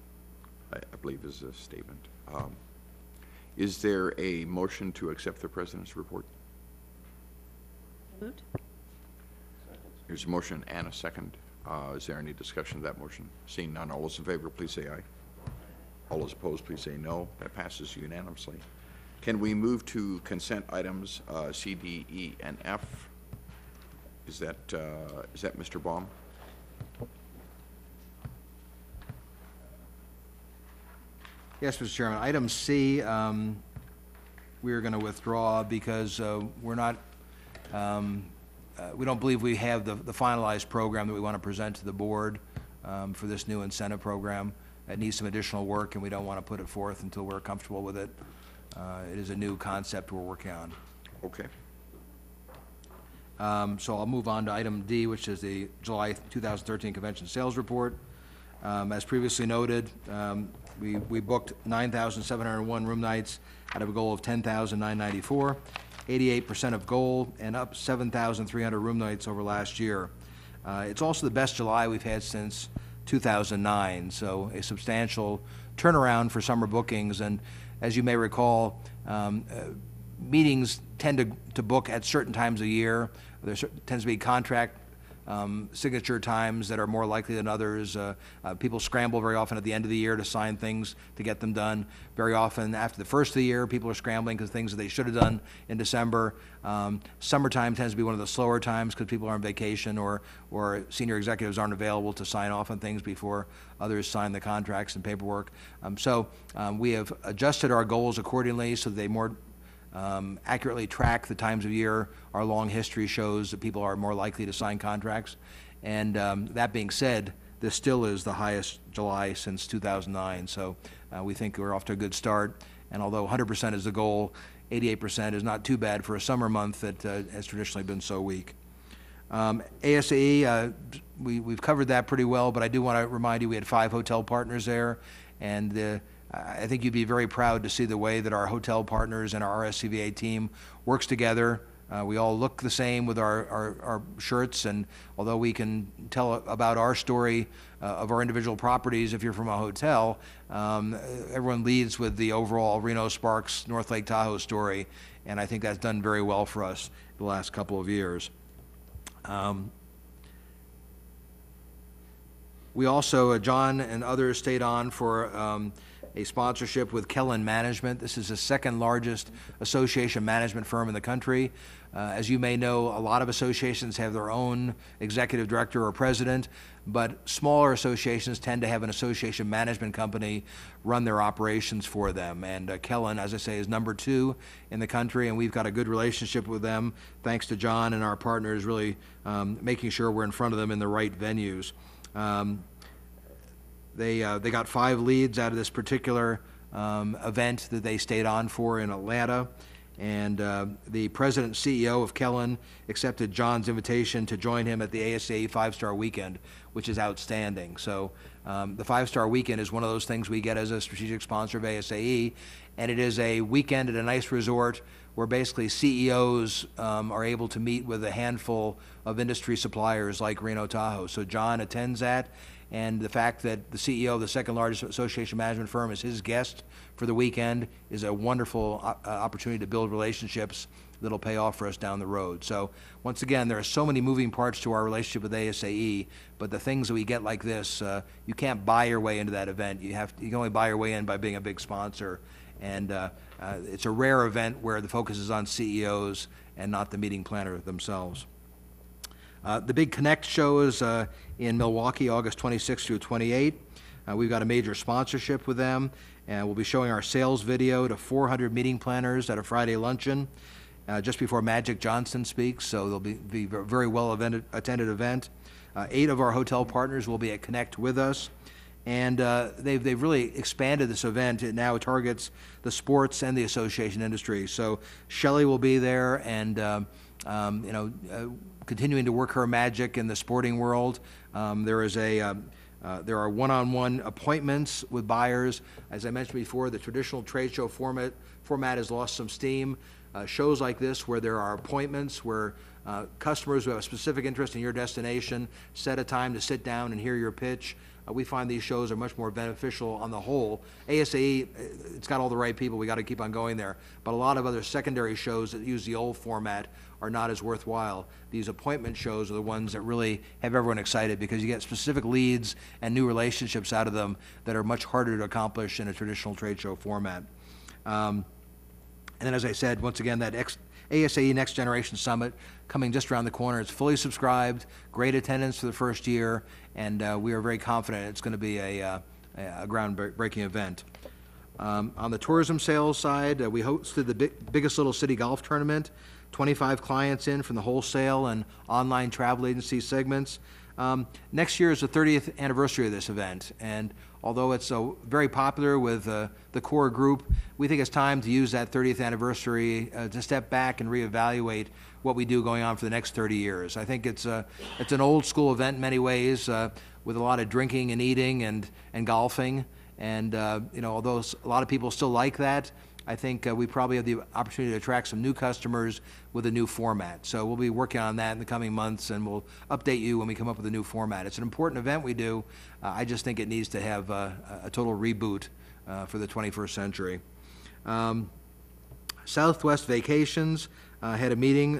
I believe is a statement. Is there a motion to accept the President's report? Moved. There's a motion and a second. Is there any discussion of that motion? Seeing none, all those in favor, please say aye. All those opposed, please say no. That passes unanimously. Can we move to consent items C, D, E, and F? Is that Mr. Baum? Yes, Mr. Chairman. Item C, we are going to withdraw because we're not, we don't believe we have the finalized program that we want to present to the board for this new incentive program. It needs some additional work, and we don't want to put it forth until we're comfortable with it. It is a new concept we're working on. Okay. So I'll move on to item D, which is the July 2013 Convention Sales Report. As previously noted, we booked 9,701 room nights out of a goal of 10,994, 88% of goal, and up 7,300 room nights over last year. It's also the best July we've had since 2009, so a substantial turnaround for summer bookings. And as you may recall, meetings tend to book at certain times of year. There tends to be contract signature times that are more likely than others. People scramble very often at the end of the year to sign things to get them done. Very often after the first of the year, people are scrambling because things that they should have done in December. Summertime tends to be one of the slower times because people are on vacation or senior executives aren't available to sign off on things before others sign the contracts and paperwork. So we have adjusted our goals accordingly so that they more accurately track the times of year. Our long history shows that people are more likely to sign contracts. And that being said, this still is the highest July since 2009. So we think we're off to a good start. And although 100% is the goal, 88% is not too bad for a summer month that has traditionally been so weak. ASAE, we've covered that pretty well, but I do want to remind you we had 5 hotel partners there. And I think you'd be very proud to see the way that our hotel partners and our RSCVA team works together. We all look the same with our shirts, and although we can tell about our story of our individual properties if you're from a hotel, everyone leads with the overall Reno Sparks North Lake Tahoe story, and I think that's done very well for us the last couple of years. We also, John and others stayed on for a sponsorship with Kellen Management. This is the second largest association management firm in the country. As you may know, a lot of associations have their own executive director or president, but smaller associations tend to have an association management company run their operations for them. And Kellen, as I say, is number 2 in the country, and we've got a good relationship with them, thanks to John and our partners really making sure we're in front of them in the right venues. They got 5 leads out of this particular event that they stayed on for in Atlanta. And the president and CEO of Kellen accepted John's invitation to join him at the ASAE 5-Star Weekend, which is outstanding. So the 5-Star Weekend is one of those things we get as a strategic sponsor of ASAE, and it is a weekend at a nice resort where basically CEOs are able to meet with a handful of industry suppliers like Reno Tahoe. So John attends that, and the fact that the CEO of the second largest association management firm is his guest for the weekend is a wonderful opportunity to build relationships that'll pay off for us down the road. So once again, there are so many moving parts to our relationship with ASAE, but the things that we get like this, you can't buy your way into that event. You can only buy your way in by being a big sponsor. And it's a rare event where the focus is on CEOs and not the meeting planner themselves. The big Connect show is in Milwaukee, August 26th through 28th. We've got a major sponsorship with them, and we'll be showing our sales video to 400 meeting planners at a Friday luncheon just before Magic Johnson speaks, so they'll be a very well-attended event. 8 of our hotel partners will be at Connect with us, and they've really expanded this event. It now targets the sports and the association industry. So Shelley will be there, and continuing to work her magic in the sporting world. There are one-on-one appointments with buyers. As I mentioned before, the traditional trade show format has lost some steam. Shows like this where there are appointments, where customers who have a specific interest in your destination set a time to sit down and hear your pitch. We find these shows are much more beneficial on the whole. ASAE, it's got all the right people, we got to keep on going there. But a lot of other secondary shows that use the old format are not as worthwhile. These appointment shows are the ones that really have everyone excited because you get specific leads and new relationships out of them that are much harder to accomplish in a traditional trade show format. And then, as I said, once again, that ASAE Next Generation Summit coming just around the corner. It's fully subscribed, great attendance for the first year, and we are very confident it's going to be a groundbreaking event. On the tourism sales side, we hosted the biggest little city golf tournament, 25 clients in from the wholesale and online travel agency segments. Next year is the 30th anniversary of this event, and although it's very popular with the core group, we think it's time to use that 30th anniversary to step back and reevaluate what we do going on for the next 30 years. I think it's an old school event in many ways with a lot of drinking and eating and golfing, and although a lot of people still like that, I think we probably have the opportunity to attract some new customers with a new format. So we'll be working on that in the coming months, and we'll update you when we come up with a new format. It's an important event we do. I just think it needs to have a total reboot for the 21st century. Southwest Vacations had a meeting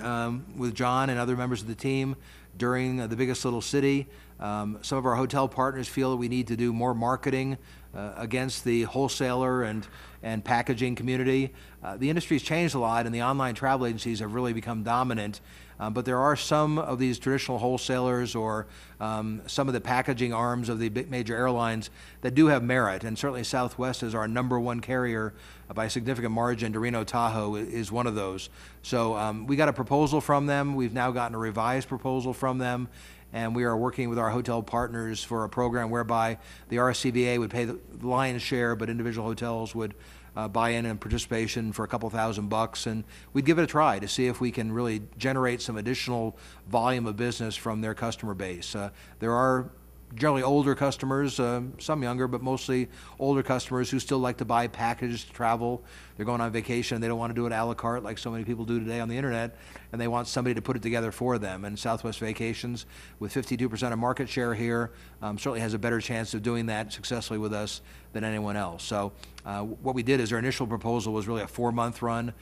with John and other members of the team during the biggest little city. Some of our hotel partners feel that we need to do more marketing against the wholesaler and packaging community. The industry's changed a lot, and the online travel agencies have really become dominant. But there are some of these traditional wholesalers or some of the packaging arms of the big major airlines that do have merit, and certainly Southwest is our #1 carrier by a significant margin. To Reno Tahoe is one of those. So we got a proposal from them. We've now gotten a revised proposal from them, and we are working with our hotel partners for a program whereby the RSCVA would pay the lion's share, but individual hotels would buy in and participation for a couple $1,000, and we'd give it a try to see if we can really generate some additional volume of business from their customer base. There are generally older customers, some younger, but mostly older customers who still like to buy packaged travel. They're going on vacation, they don't want to do it a la carte like so many people do today on the internet, and they want somebody to put it together for them. And Southwest Vacations, with 52% of market share here, certainly has a better chance of doing that successfully with us than anyone else. So what we did is our initial proposal was really a 4-month run.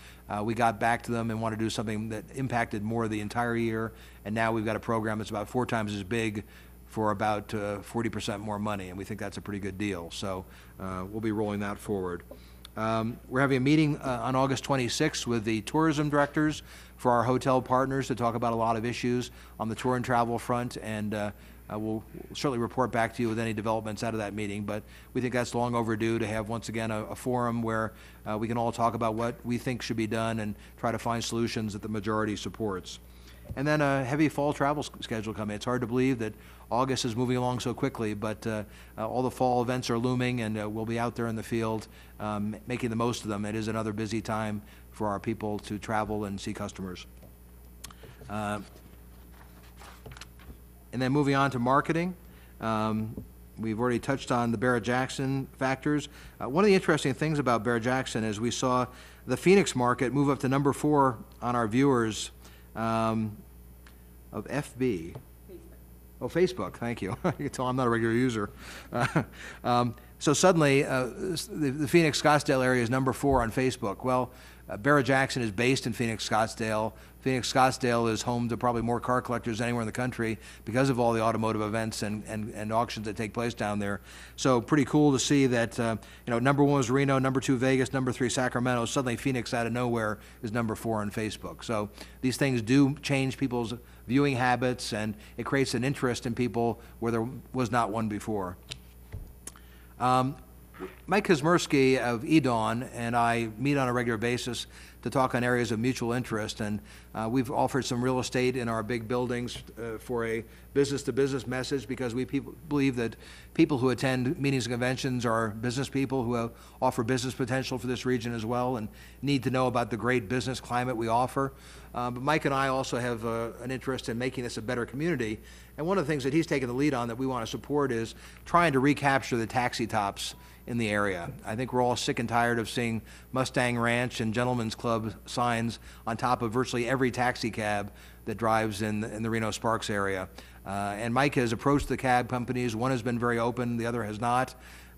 We got back to them and wanted to do something that impacted more of the entire year, and now we've got a program that's about 4 times as big for about 40% more money, and we think that's a pretty good deal. So we'll be rolling that forward. We're having a meeting on August 26th with the tourism directors for our hotel partners to talk about a lot of issues on the tour and travel front, and we'll certainly report back to you with any developments out of that meeting. But we think that's long overdue to have, once again, a forum where we can all talk about what we think should be done and try to find solutions that the majority supports. And then a heavy fall travel schedule coming. It's hard to believe that August is moving along so quickly, but all the fall events are looming, and we'll be out there in the field making the most of them. It is another busy time for our people to travel and see customers. And then moving on to marketing. We've already touched on the Barrett-Jackson factors. One of the interesting things about Barrett-Jackson is we saw the Phoenix market move up to #4 on our viewers of FB. Oh, Facebook, thank you. You can tell I'm not a regular user. So suddenly, the Phoenix Scottsdale area is #4 on Facebook. Well, Barrett-Jackson is based in Phoenix Scottsdale. Phoenix Scottsdale is home to probably more car collectors anywhere in the country because of all the automotive events and auctions that take place down there. So pretty cool to see that, #1 was Reno, #2 Vegas, #3 Sacramento. Suddenly Phoenix out of nowhere is #4 on Facebook. So these things do change people's viewing habits, and it creates an interest in people where there was not one before. Mike Kazmersky of EDAWN and I meet on a regular basis to talk on areas of mutual interest, and we've offered some real estate in our big buildings for a business-to-business message, because we believe that people who attend meetings and conventions are business people who offer business potential for this region as well and need to know about the great business climate we offer. But Mike and I also have an interest in making this a better community, and one of the things that he's taken the lead on that we want to support is trying to recapture the taxi tops in the area. I think we're all sick and tired of seeing Mustang Ranch and Gentlemen's Club signs on top of virtually every taxi cab that drives in the Reno Sparks area. And Mike has approached the cab companies. One has been very open, the other has not.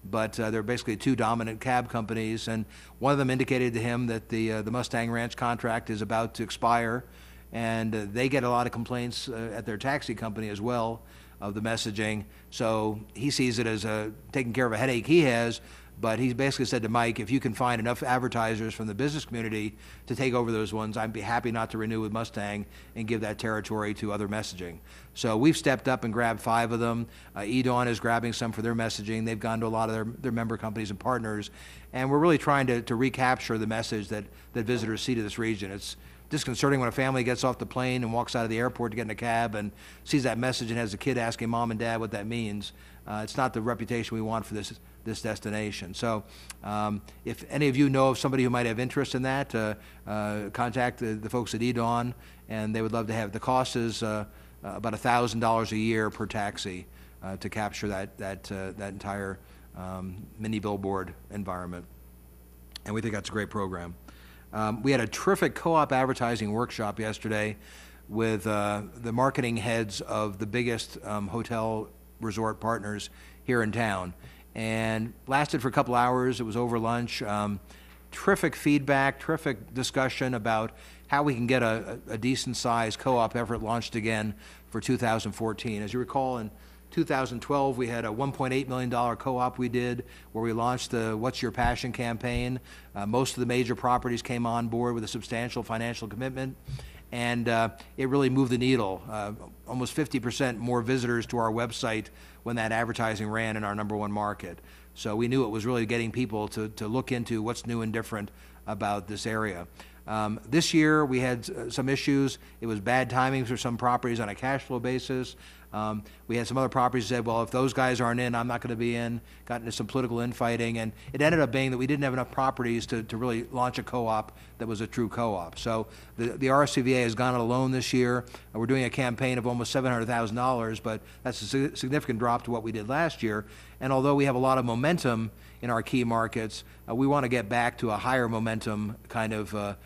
But there are basically 2 dominant cab companies, and one of them indicated to him that the Mustang Ranch contract is about to expire, and they get a lot of complaints at their taxi company as well of the messaging. So he sees it as taking care of a headache he has, but he basically said to Mike, if you can find enough advertisers from the business community to take over those ones, I'd be happy not to renew with Mustang and give that territory to other messaging. So we've stepped up and grabbed 5 of them. EDAWN is grabbing some for their messaging. They've gone to a lot of their member companies and partners, and we're really trying to recapture the message that visitors see to this region. It's disconcerting when a family gets off the plane and walks out of the airport to get in a cab and sees that message and has a kid asking mom and dad what that means. It's not the reputation we want for this destination. So if any of you know of somebody who might have interest in that, contact the folks at EDAWN, and they would love to have. The cost is about $1,000 a year per taxi to capture that entire mini billboard environment. And we think that's a great program. We had a terrific co-op advertising workshop yesterday with the marketing heads of the biggest hotel resort partners here in town, and lasted for a couple hours. It was over lunch. Terrific feedback, terrific discussion about how we can get a decent-sized co-op effort launched again for 2014. As you recall, in 2012, we had a $1.8 million co-op we did where we launched the What's Your Passion campaign. Most of the major properties came on board with a substantial financial commitment, and it really moved the needle. Almost 50% more visitors to our website when that advertising ran in our #1 market. So we knew it was really getting people to look into what's new and different about this area. This year, we had some issues. It was bad timing for some properties on a cash flow basis. We had some other properties that said, well, if those guys aren't in, I'm not going to be in. Got into some political infighting, and it ended up being that we didn't have enough properties to really launch a co-op that was a true co-op. So the RSCVA has gone it alone this year. We're doing a campaign of almost $700,000, but that's a significant drop to what we did last year. And although we have a lot of momentum in our key markets, we want to get back to a higher momentum kind of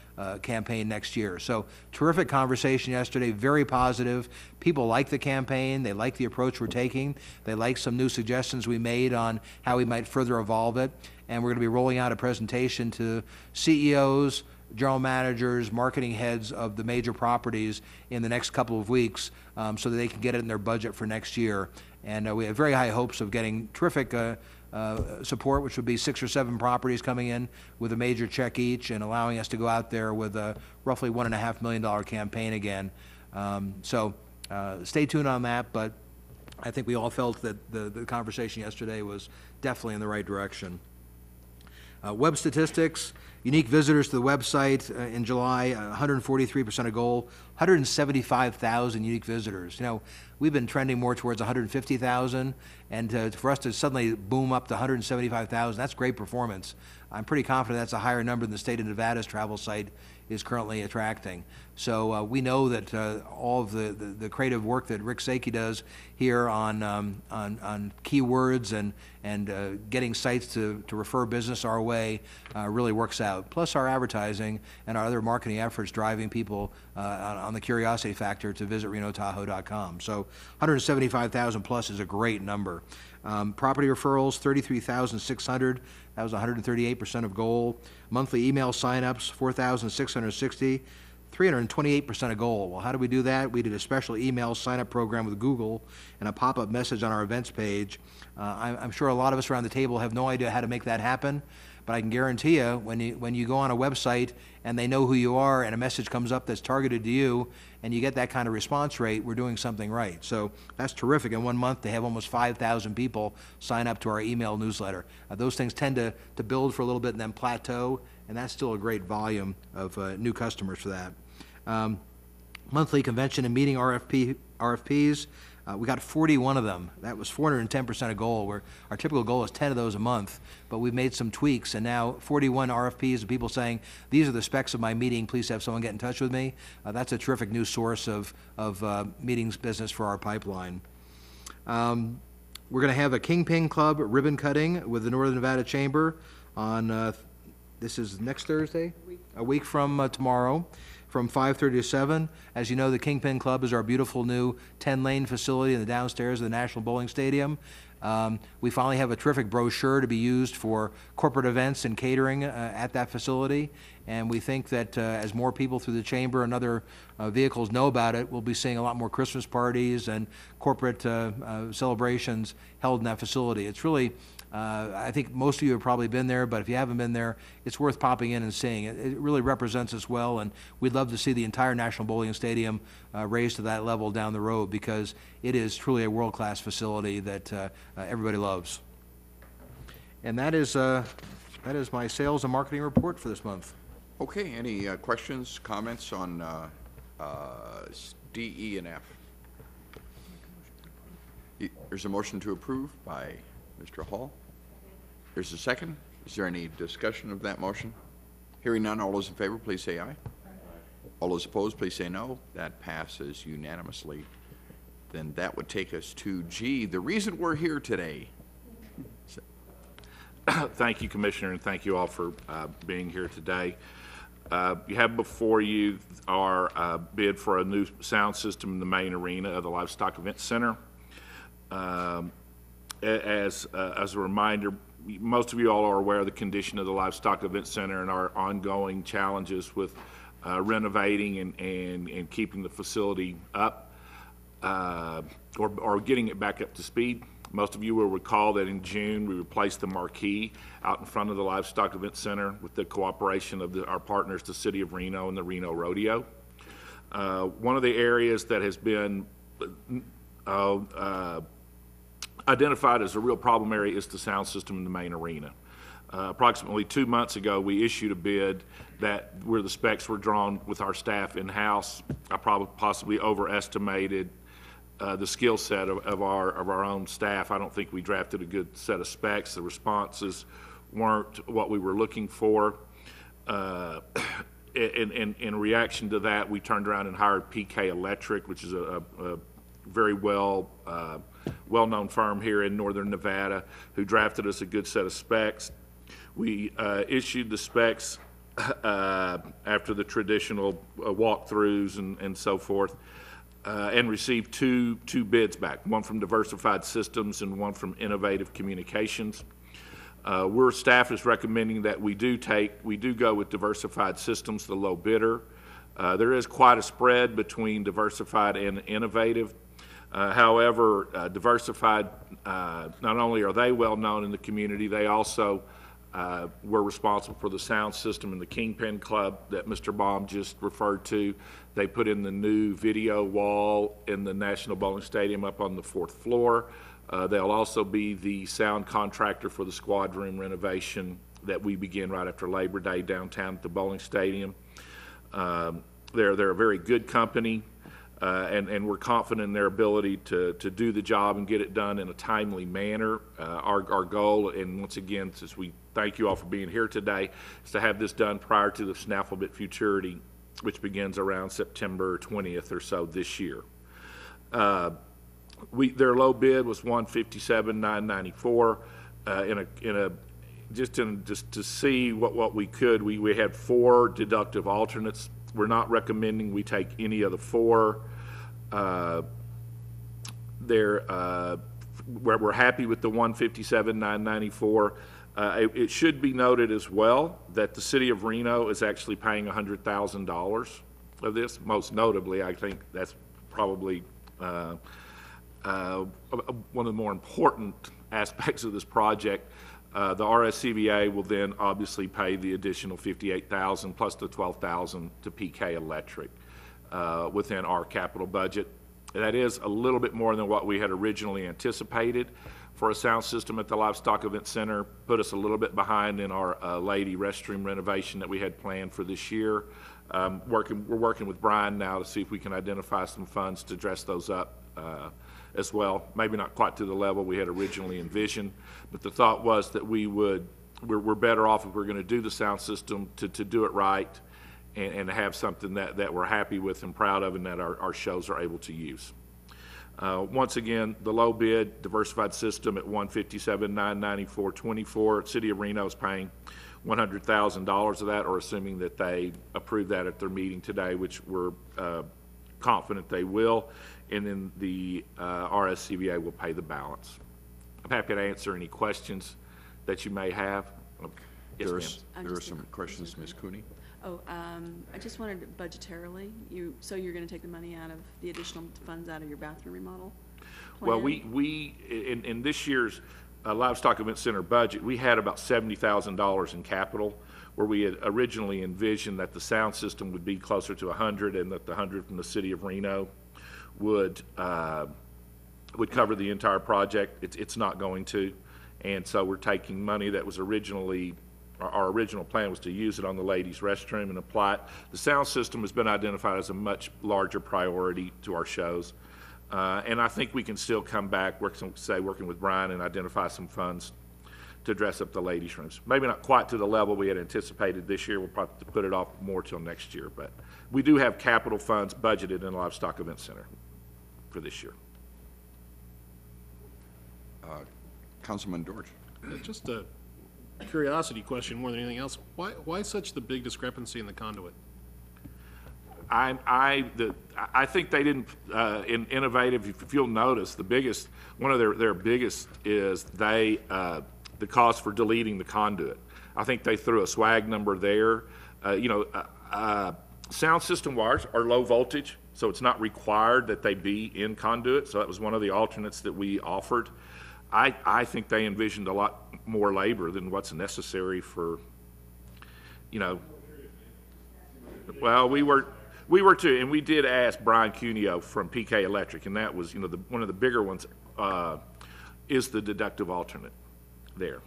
campaign next year. So terrific conversation yesterday, very positive. People like the campaign. They like the approach we're taking. They like some new suggestions we made on how we might further evolve it. And we're going to be rolling out a presentation to CEOs, general managers, marketing heads of the major properties in the next couple of weeks so that they can get it in their budget for next year. And we have very high hopes of getting terrific support, which would be 6 or 7 properties coming in with a major check each and allowing us to go out there with a roughly $1.5 million campaign again. So stay tuned on that, but I think we all felt that the conversation yesterday was definitely in the right direction. Web statistics, unique visitors to the website in July, 143% of goal, 175,000 unique visitors. You know, we've been trending more towards 150,000, and for us to suddenly boom up to 175,000, that's great performance. I'm pretty confident that's a higher number than the state of Nevada's travel site is currently attracting. So we know that all of the creative work that Rick Sakey does here on keywords and getting sites to refer business our way really works out. Plus our advertising and our other marketing efforts driving people on the curiosity factor to visit RenoTahoe.com. So 175,000 plus is a great number. Property referrals, 33,600. That was 138% of goal. Monthly email signups, 4,660. 328% of goal. Well, how do we do that? We did a special email sign-up program with Google and a pop-up message on our events page. I'm sure a lot of us around the table have no idea how to make that happen, but I can guarantee you when you go on a website and they know who you are and a message comes up that's targeted to you and you get that kind of response rate, we're doing something right. So that's terrific. In 1 month, they have almost 5,000 people sign up to our email newsletter. Those things tend to build for a little bit and then plateau, and that's still a great volume of new customers for that. Monthly convention and meeting RFPs, we got 41 of them. That was 410% of goal, where our typical goal is 10 of those a month, but we've made some tweaks, and now 41 RFPs of people saying, these are the specs of my meeting, please have someone get in touch with me. That's a terrific new source of meetings business for our pipeline. We're going to have a Kingpin Club ribbon cutting with the Northern Nevada Chamber on, this is next Thursday? A week from tomorrow, from 5:30 to 7. As you know, the Kingpin Club is our beautiful new 10-lane facility in the downstairs of the National Bowling Stadium. We finally have a terrific brochure to be used for corporate events and catering at that facility, and we think that as more people through the chamber and other vehicles know about it, we'll be seeing a lot more Christmas parties and corporate celebrations held in that facility. It's really I think most of you have probably been there, but if you haven't been there, it's worth popping in and seeing. It really represents us well, and we'd love to see the entire National Bowling Stadium raised to that level down the road, because it is truly a world-class facility that everybody loves. And that is my sales and marketing report for this month. Okay, any questions, comments on D, E, and F? There's a motion to approve by Mr. Hall. There's a second. Is there any discussion of that motion? Hearing none, all those in favor, please say aye. All those opposed, please say no. That passes unanimously. Then that would take us to G, the reason we're here today. Thank you, Commissioner, and thank you all for being here today. You have before you our bid for a new sound system in the main arena of the Livestock Event Center. As a reminder, most of you all are aware of the condition of the Livestock Event Center and our ongoing challenges with renovating and keeping the facility up, or getting it back up to speed. Most of you will recall that in June, we replaced the marquee out in front of the Livestock Event Center with the cooperation of our partners, the City of Reno and the Reno Rodeo. One of the areas that has been identified as a real problem area is the sound system in the main arena. Approximately 2 months ago, we issued a bid where the specs were drawn with our staff in-house. I possibly overestimated the skill set of our own staff. I don't think we drafted a good set of specs. The responses weren't what we were looking for. In reaction to that, we turned around and hired PK Electric, which is a very well-known firm here in northern Nevada, who drafted us a good set of specs. We issued the specs after the traditional walkthroughs and so forth, and received two bids back, one from Diversified Systems and one from Innovative Communications. Staff is recommending that we do go with Diversified Systems, the low bidder. There is quite a spread between Diversified and Innovative. However, Diversified, not only are they well known in the community, they also were responsible for the sound system in the Kingpin Club that Mr. Baum just referred to. They put in the new video wall in the National Bowling Stadium up on the 4th floor. They'll also be the sound contractor for the squad room renovation that we begin right after Labor Day downtown at the bowling stadium. They're a very good company, and we're confident in their ability to do the job and get it done in a timely manner. Our goal, and once again, since we thank you all for being here today, is to have this done prior to the Snafflebit Futurity, which begins around September 20th or so this year. Their low bid was $157,994. Just to see what we could, we had 4 deductive alternates. We're not recommending we take any of the 4. We're happy with the $157,994. It should be noted as well that the City of Reno is actually paying $100,000 of this. Most notably, I think that's probably one of the more important aspects of this project. The RSCVA will then obviously pay the additional $58,000 plus the $12,000 to PK Electric within our capital budget. That is a little bit more than what we had originally anticipated for a sound system at the Livestock Event Center. Put us a little bit behind in our lady restroom renovation that we had planned for this year. We're working with Brian now to see if we can identify some funds to dress those up as well. Maybe not quite to the level we had originally envisioned, but the thought was that we're better off if we're going to do the sound system to do it right and have something that we're happy with and proud of and that our shows are able to use. Once again, the low bid, Diversified System at $157,994.24. City of Reno is paying $100,000 of that, or assuming that they approve that at their meeting today, which we're confident they will, and then the RSCVA will pay the balance. I'm happy to answer any questions that you may have. Yes, ma'am. There are some questions, Ms. Cooney. I just wanted budgetarily, so you're going to take the money out of the additional funds out of your bathroom remodel plan? Well, we in this year's Livestock Event Center budget, we had about $70,000 in capital, where we had originally envisioned that the sound system would be closer to 100, and that the 100 from the City of Reno would cover the entire project. It's not going to, and so we're taking money that was originally, our original plan was to use it on the ladies' restroom and apply it. The sound system has been identified as a much larger priority to our shows. And I think we can still come back, working with Brian, and identify some funds to dress up the ladies' rooms. Maybe not quite to the level we had anticipated this year. We'll probably have to put it off more till next year. But we do have capital funds budgeted in the Livestock Event Center for this year. Councilman Dorch. Just a curiosity question more than anything else. Why such the big discrepancy in the conduit? I think they didn't, in Innovative, if you'll notice, one of their biggest is the cost for deleting the conduit. I think they threw a swag number there. Sound system wires are low voltage, so it's not required that they be in conduit, so that was one of the alternates that we offered. I think they envisioned a lot more labor than what's necessary for, well, we were too, and we did ask Brian Cuneo from PK Electric, and that was, one of the bigger ones is the deductive alternate there.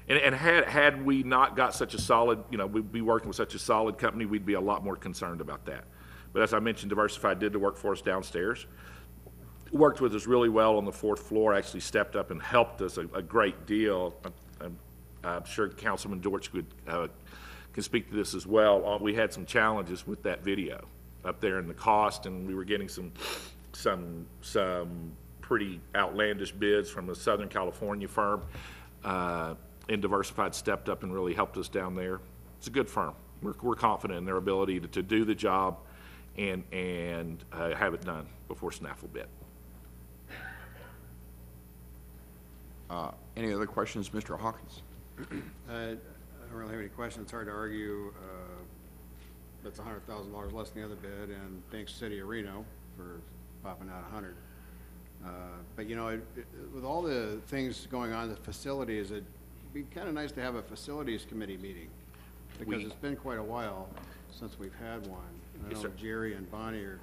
And had we not got such a solid, we'd be working with such a solid company, we'd be a lot more concerned about that. But as I mentioned, Diversified did the work for us downstairs. Worked with us really well on the 4th floor, actually stepped up and helped us a great deal. I'm sure Councilman Dortch can speak to this as well. We had some challenges with that video up there in the cost, and we were getting some pretty outlandish bids from a Southern California firm. And Diversified stepped up and really helped us down there. It's a good firm. We're confident in their ability to do the job and have it done before snaffle bit. Any other questions, Mr. Hawkins? I don't really have any questions. It's hard to argue that's $100,000 less than the other bid, and thanks City of Reno for popping out 100. But with all the things going on in the facilities, it'd be kind of nice to have a facilities committee meeting, because it's been quite a while since we've had one. I Yes, know sir. Jerry and Bonnie are.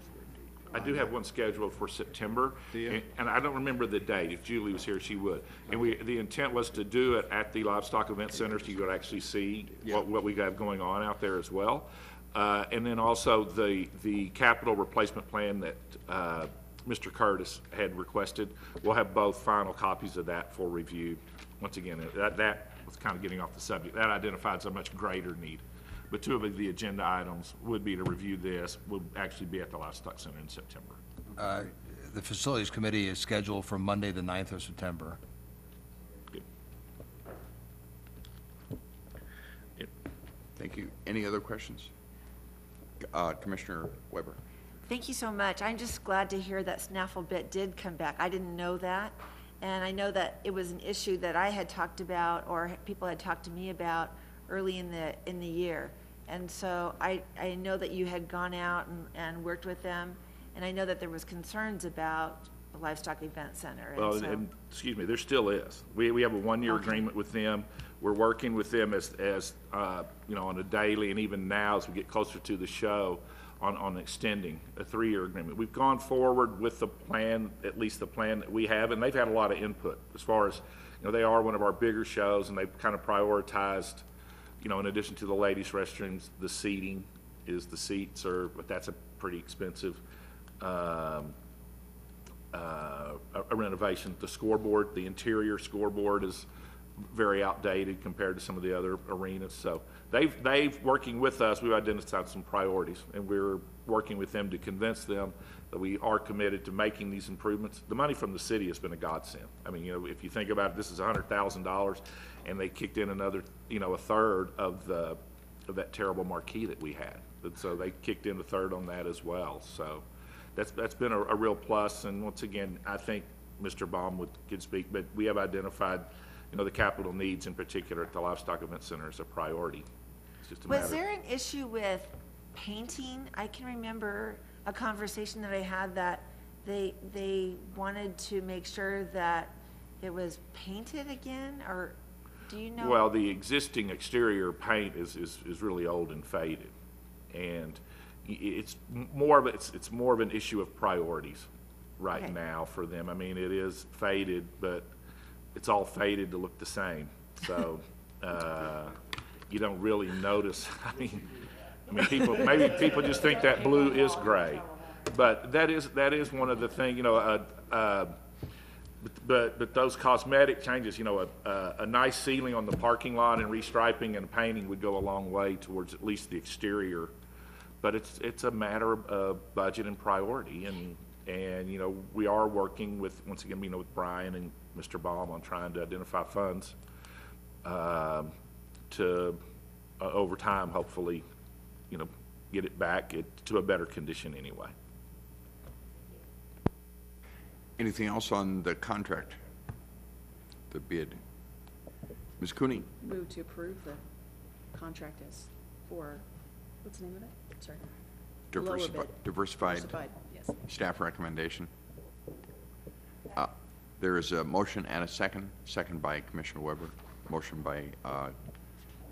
I do have one scheduled for September. Do you? And I don't remember the date. If Julie was here, she would. And the intent was to do it at the Livestock Event Center, so you could actually see what we have going on out there as well. And then also the capital replacement plan that Mr. Curtis had requested. We'll have both final copies of that for review. Once again, that was kind of getting off the subject. That identifies a much greater need. But two of the agenda items would be to review this, would actually be at the Livestock Center in September. The Facilities Committee is scheduled for Monday, the 9th of September. Good. Yep. Thank you. Any other questions? Commissioner Weber. Thank you so much. I'm just glad to hear that snaffle bit did come back. I didn't know that. And I know that it was an issue that I had talked about, or people had talked to me about early in the year. And so I know that you had gone out and worked with them, and I know that there was concerns about the Livestock Event Center. And Well, so, and, excuse me, there still is. We have a one-year agreement with them. We're working with them as on a daily, and even now as we get closer to the show, on extending a 3-year agreement. We've gone forward with the plan, at least the plan that we have, and they've had a lot of input as far as, they are one of our bigger shows, and they've kind of prioritized, in addition to the ladies' restrooms, the seating the seats but that's a pretty expensive a renovation. The scoreboard, the interior scoreboard is very outdated compared to some of the other arenas. So they've working with us, we've identified some priorities, and we're working with them to convince them that we are committed to making these improvements. The money from the city has been a godsend. I mean, if you think about it, this is $100,000, and they kicked in another, a third of that terrible marquee that we had. And so they kicked in a third on that as well. So that's been a real plus. And once again, I think Mr. Baum could speak, but we have identified the capital needs in particular at the Livestock Event Center is a priority. It's just a matter. was there an issue with painting? I can remember a conversation that I had that they wanted to make sure that it was painted again, or do you know? Well, the existing exterior paint is really old and faded, and it's more of an issue of priorities right Okay. now for them. I mean, it is faded, but it's all faded to look the same. So you don't really notice. I mean, maybe people just think that blue is gray, but that is one of the things. But those cosmetic changes, a nice ceiling on the parking lot and restriping and painting would go a long way towards at least the exterior. But it's a matter of budget and priority, and we are working with, once again, with Brian and Mr. Baum on trying to identify funds to over time, hopefully, get it back to a better condition anyway. Anything else on the contract, the bid? Ms. Cooney? Move to approve the contract as for, what's the name of it? Sorry. diversified yes. staff recommendation. There is a motion and a second by Commissioner Weber, motion by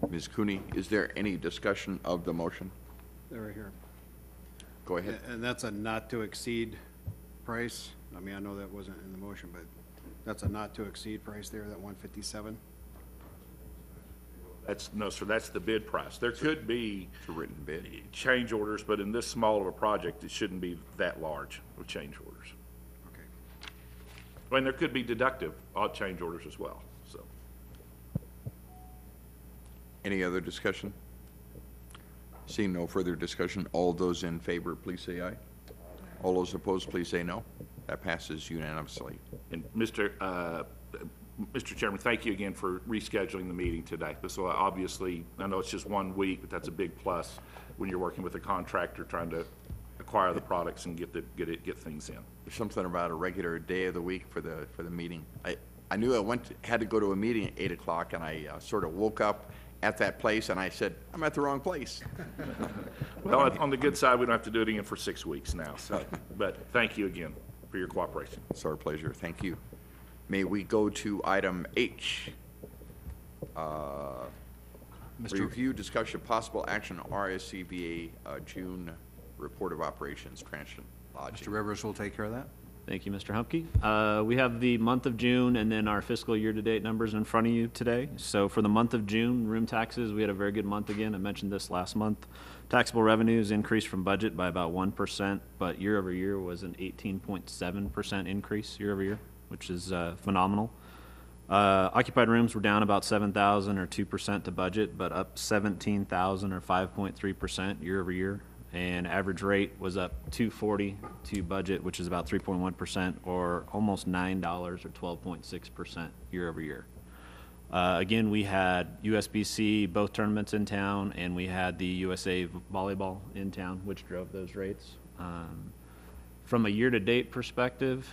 Ms. Cooney. Is there any discussion of the motion? They're right here. Go ahead. And that's a not to exceed price. I mean, I know that wasn't in the motion, but that's a not to exceed price there, that 157. No, sir, that's the bid price. There could be It's a written bid. change orders, but in this small of a project, it shouldn't be that large of change orders. Okay. I mean, there could be deductive change orders as well, so. Any other discussion? Seeing no further discussion, all those in favor, please say aye. All those opposed, please say no. That passes unanimously. And Mr. Chairman, thank you again for rescheduling the meeting today. This will obviously, I know it's just 1 week, but that's a big plus when you're working with a contractor trying to acquire the products and get things in. There's something about a regular day of the week for the meeting. I knew I had to go to a meeting at 8 o'clock, and I sort of woke up at that place, and I said, I'm at the wrong place. Well, on the good side, we don't have to do it again for 6 weeks now, so, but thank you again for your cooperation. It's our pleasure. Thank you. May we go to item H? Review, discussion, possible action on RSCVA June report of operations, Transient Lodging. Mr. Rivers will take care of that. Thank you, Mr. Humke. We have the month of June and then our fiscal year-to-date numbers in front of you today. So for the month of June, room taxes, we had a very good month again. I mentioned this last month. Taxable revenues increased from budget by about 1%, but year over year was an 18.7% increase year over year, which is phenomenal. Occupied rooms were down about 7,000 or 2% to budget, but up 17,000 or 5.3% year over year. And average rate was up $240 to budget, which is about 3.1%, or almost $9 or 12.6% year over year. Again, we had USBC, both tournaments in town, and we had the USA volleyball in town, which drove those rates. From a year-to-date perspective,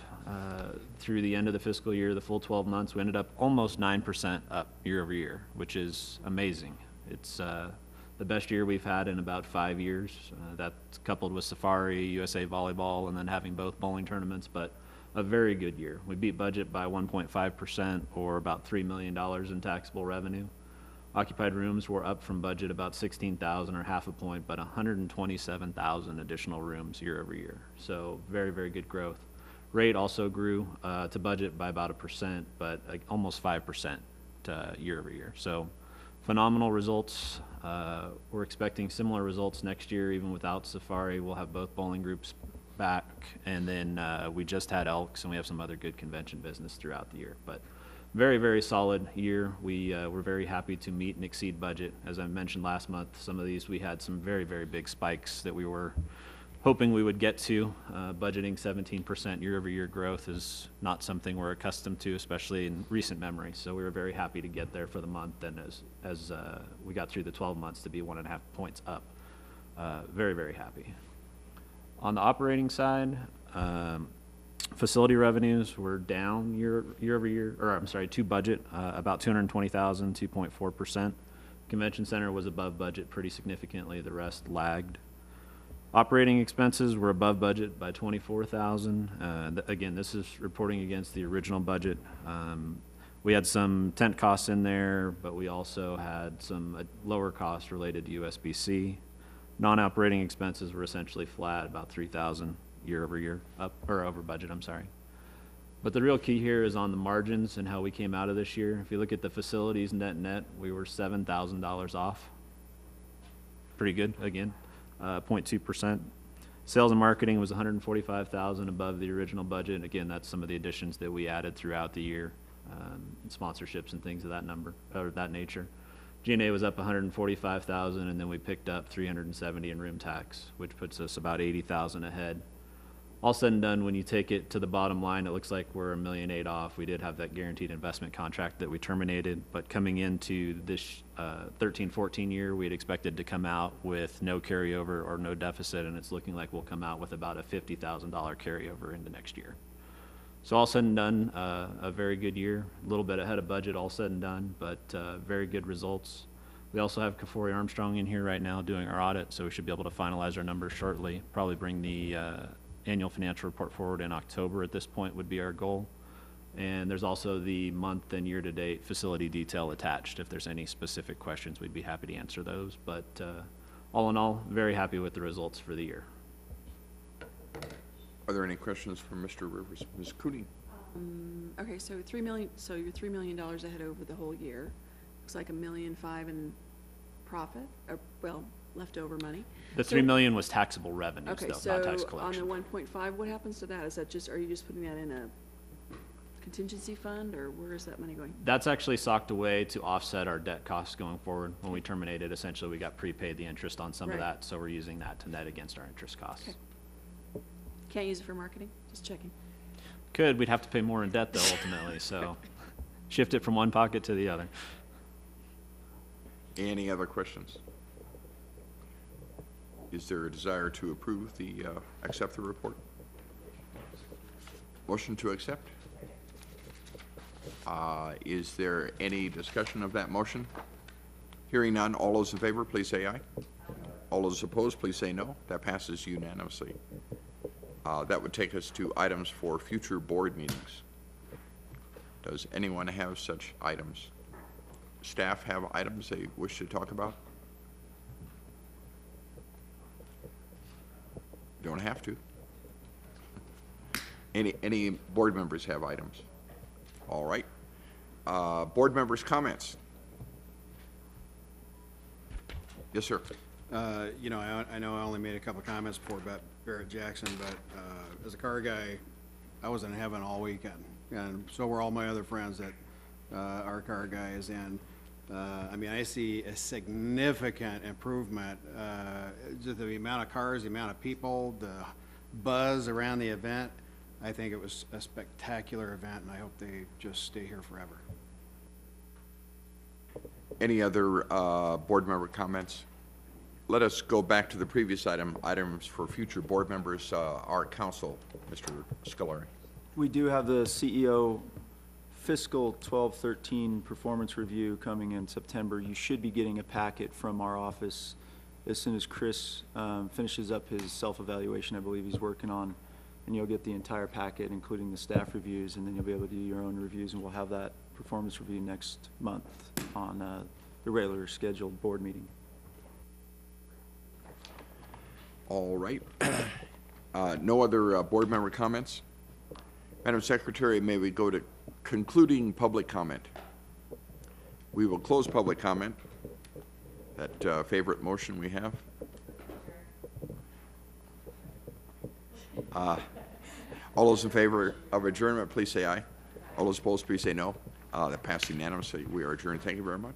through the end of the fiscal year, the full 12 months, we ended up almost 9% up year over year, which is amazing. It's the best year we've had in about 5 years. That's coupled with Safari, USA Volleyball, and then having both bowling tournaments, but a very good year. We beat budget by 1.5%, or about $3 million in taxable revenue. Occupied rooms were up from budget about 16,000 or half a point, but 127,000 additional rooms year over year. So very, very good growth. Rate also grew to budget by about 1%, but almost 5% year over year. So phenomenal results. We're expecting similar results next year, even without Safari. We'll have both bowling groups back, and then we just had Elks, and we have some other good convention business throughout the year. But very, very solid year. We're very happy to meet and exceed budget. As I mentioned last month, some of these we had some very, very big spikes that we were hoping we would get to. Budgeting 17% year-over-year growth is not something we're accustomed to, especially in recent memory. So we were very happy to get there for the month, and as we got through the 12 months to be 1.5 points up. Very, very happy. On the operating side, facility revenues were down year over year, or I'm sorry, to budget, about $220,000, 2.4%. Convention center was above budget pretty significantly. The rest lagged. Operating expenses were above budget by $24,000. Again, this is reporting against the original budget. We had some tent costs in there, but we also had some lower costs related to USBC. Non-operating expenses were essentially flat, about $3,000 year over year, up or over budget, I'm sorry. But the real key here is on the margins and how we came out of this year. If you look at the facilities net, we were $7,000 off. Pretty good, again. 0.2%. Sales and marketing was $145,000 above the original budget. Again, that's some of the additions that we added throughout the year, sponsorships and things of that number or that nature. G&A was up $145,000, and then we picked up $370 in room tax, which puts us about $80,000 ahead. All said and done, when you take it to the bottom line, it looks like we're $1.8 million off. We did have that guaranteed investment contract that we terminated, but coming into this 13-14 year, we had expected to come out with no carryover or no deficit, and it's looking like we'll come out with about a $50,000 carryover into next year. So all said and done, a very good year, a little bit ahead of budget, all said and done, but very good results. We also have Kafori Armstrong in here right now doing our audit, so we should be able to finalize our numbers shortly. Probably bring the annual financial report forward in October at this point would be our goal. And there's also the month and year-to-date facility detail attached. If there's any specific questions, we'd be happy to answer those. But all in all, very happy with the results for the year. Are there any questions from Mr. Rivers? Ms. Cooney? Okay, so you're $3 million ahead over the whole year. Looks like $1.5 million in profit, or, well, leftover money. The $3 million was taxable revenues, Okay, though, not tax so on collection. the 1.5, what happens to that? Is that just, are you just putting that in a contingency fund, or where is that money going? That's actually socked away to offset our debt costs going forward. When we terminated, essentially, we got prepaid the interest on some of Right. that, so we're using that to net against our interest costs. Okay. Can't use it for marketing? Just checking. Could, we'd have to pay more in debt, though, ultimately, so shift it from one pocket to the other. Any other questions? Is there a desire to approve the, accept the report? Motion to accept? Is there any discussion of that motion? Hearing none, all those in favor, please say aye. All those opposed, please say no. That passes unanimously. That would take us to items for future board meetings. Does anyone have such items? Staff have items they wish to talk about? Don't have to. Any board members have items? All right. Board members' comments? Yes, sir. You know, I know I only made a couple comments before about Barrett Jackson, but as a car guy, I was in heaven all weekend, and so were all my other friends that our car guy is in. I mean, I see a significant improvement, just the amount of cars, the amount of people, the buzz around the event. I think it was a spectacular event, and I hope they just stay here forever. Any other board member comments? Let us go back to the previous item, items for future board members, our council, Mr. Scolari. We do have the CEO fiscal 12-13 performance review coming in September. You should be getting a packet from our office as soon as Chris finishes up his self-evaluation I believe he's working on, and you'll get the entire packet, including the staff reviews, and then you'll be able to do your own reviews, and we'll have that performance review next month on the regular scheduled board meeting. All right. No other board member comments? Madam Secretary, may we go to concluding public comment? We will close public comment. That favorite motion we have. All those in favor of adjournment, please say aye. All those opposed, please say no. That passed unanimously. We are adjourned. Thank you very much.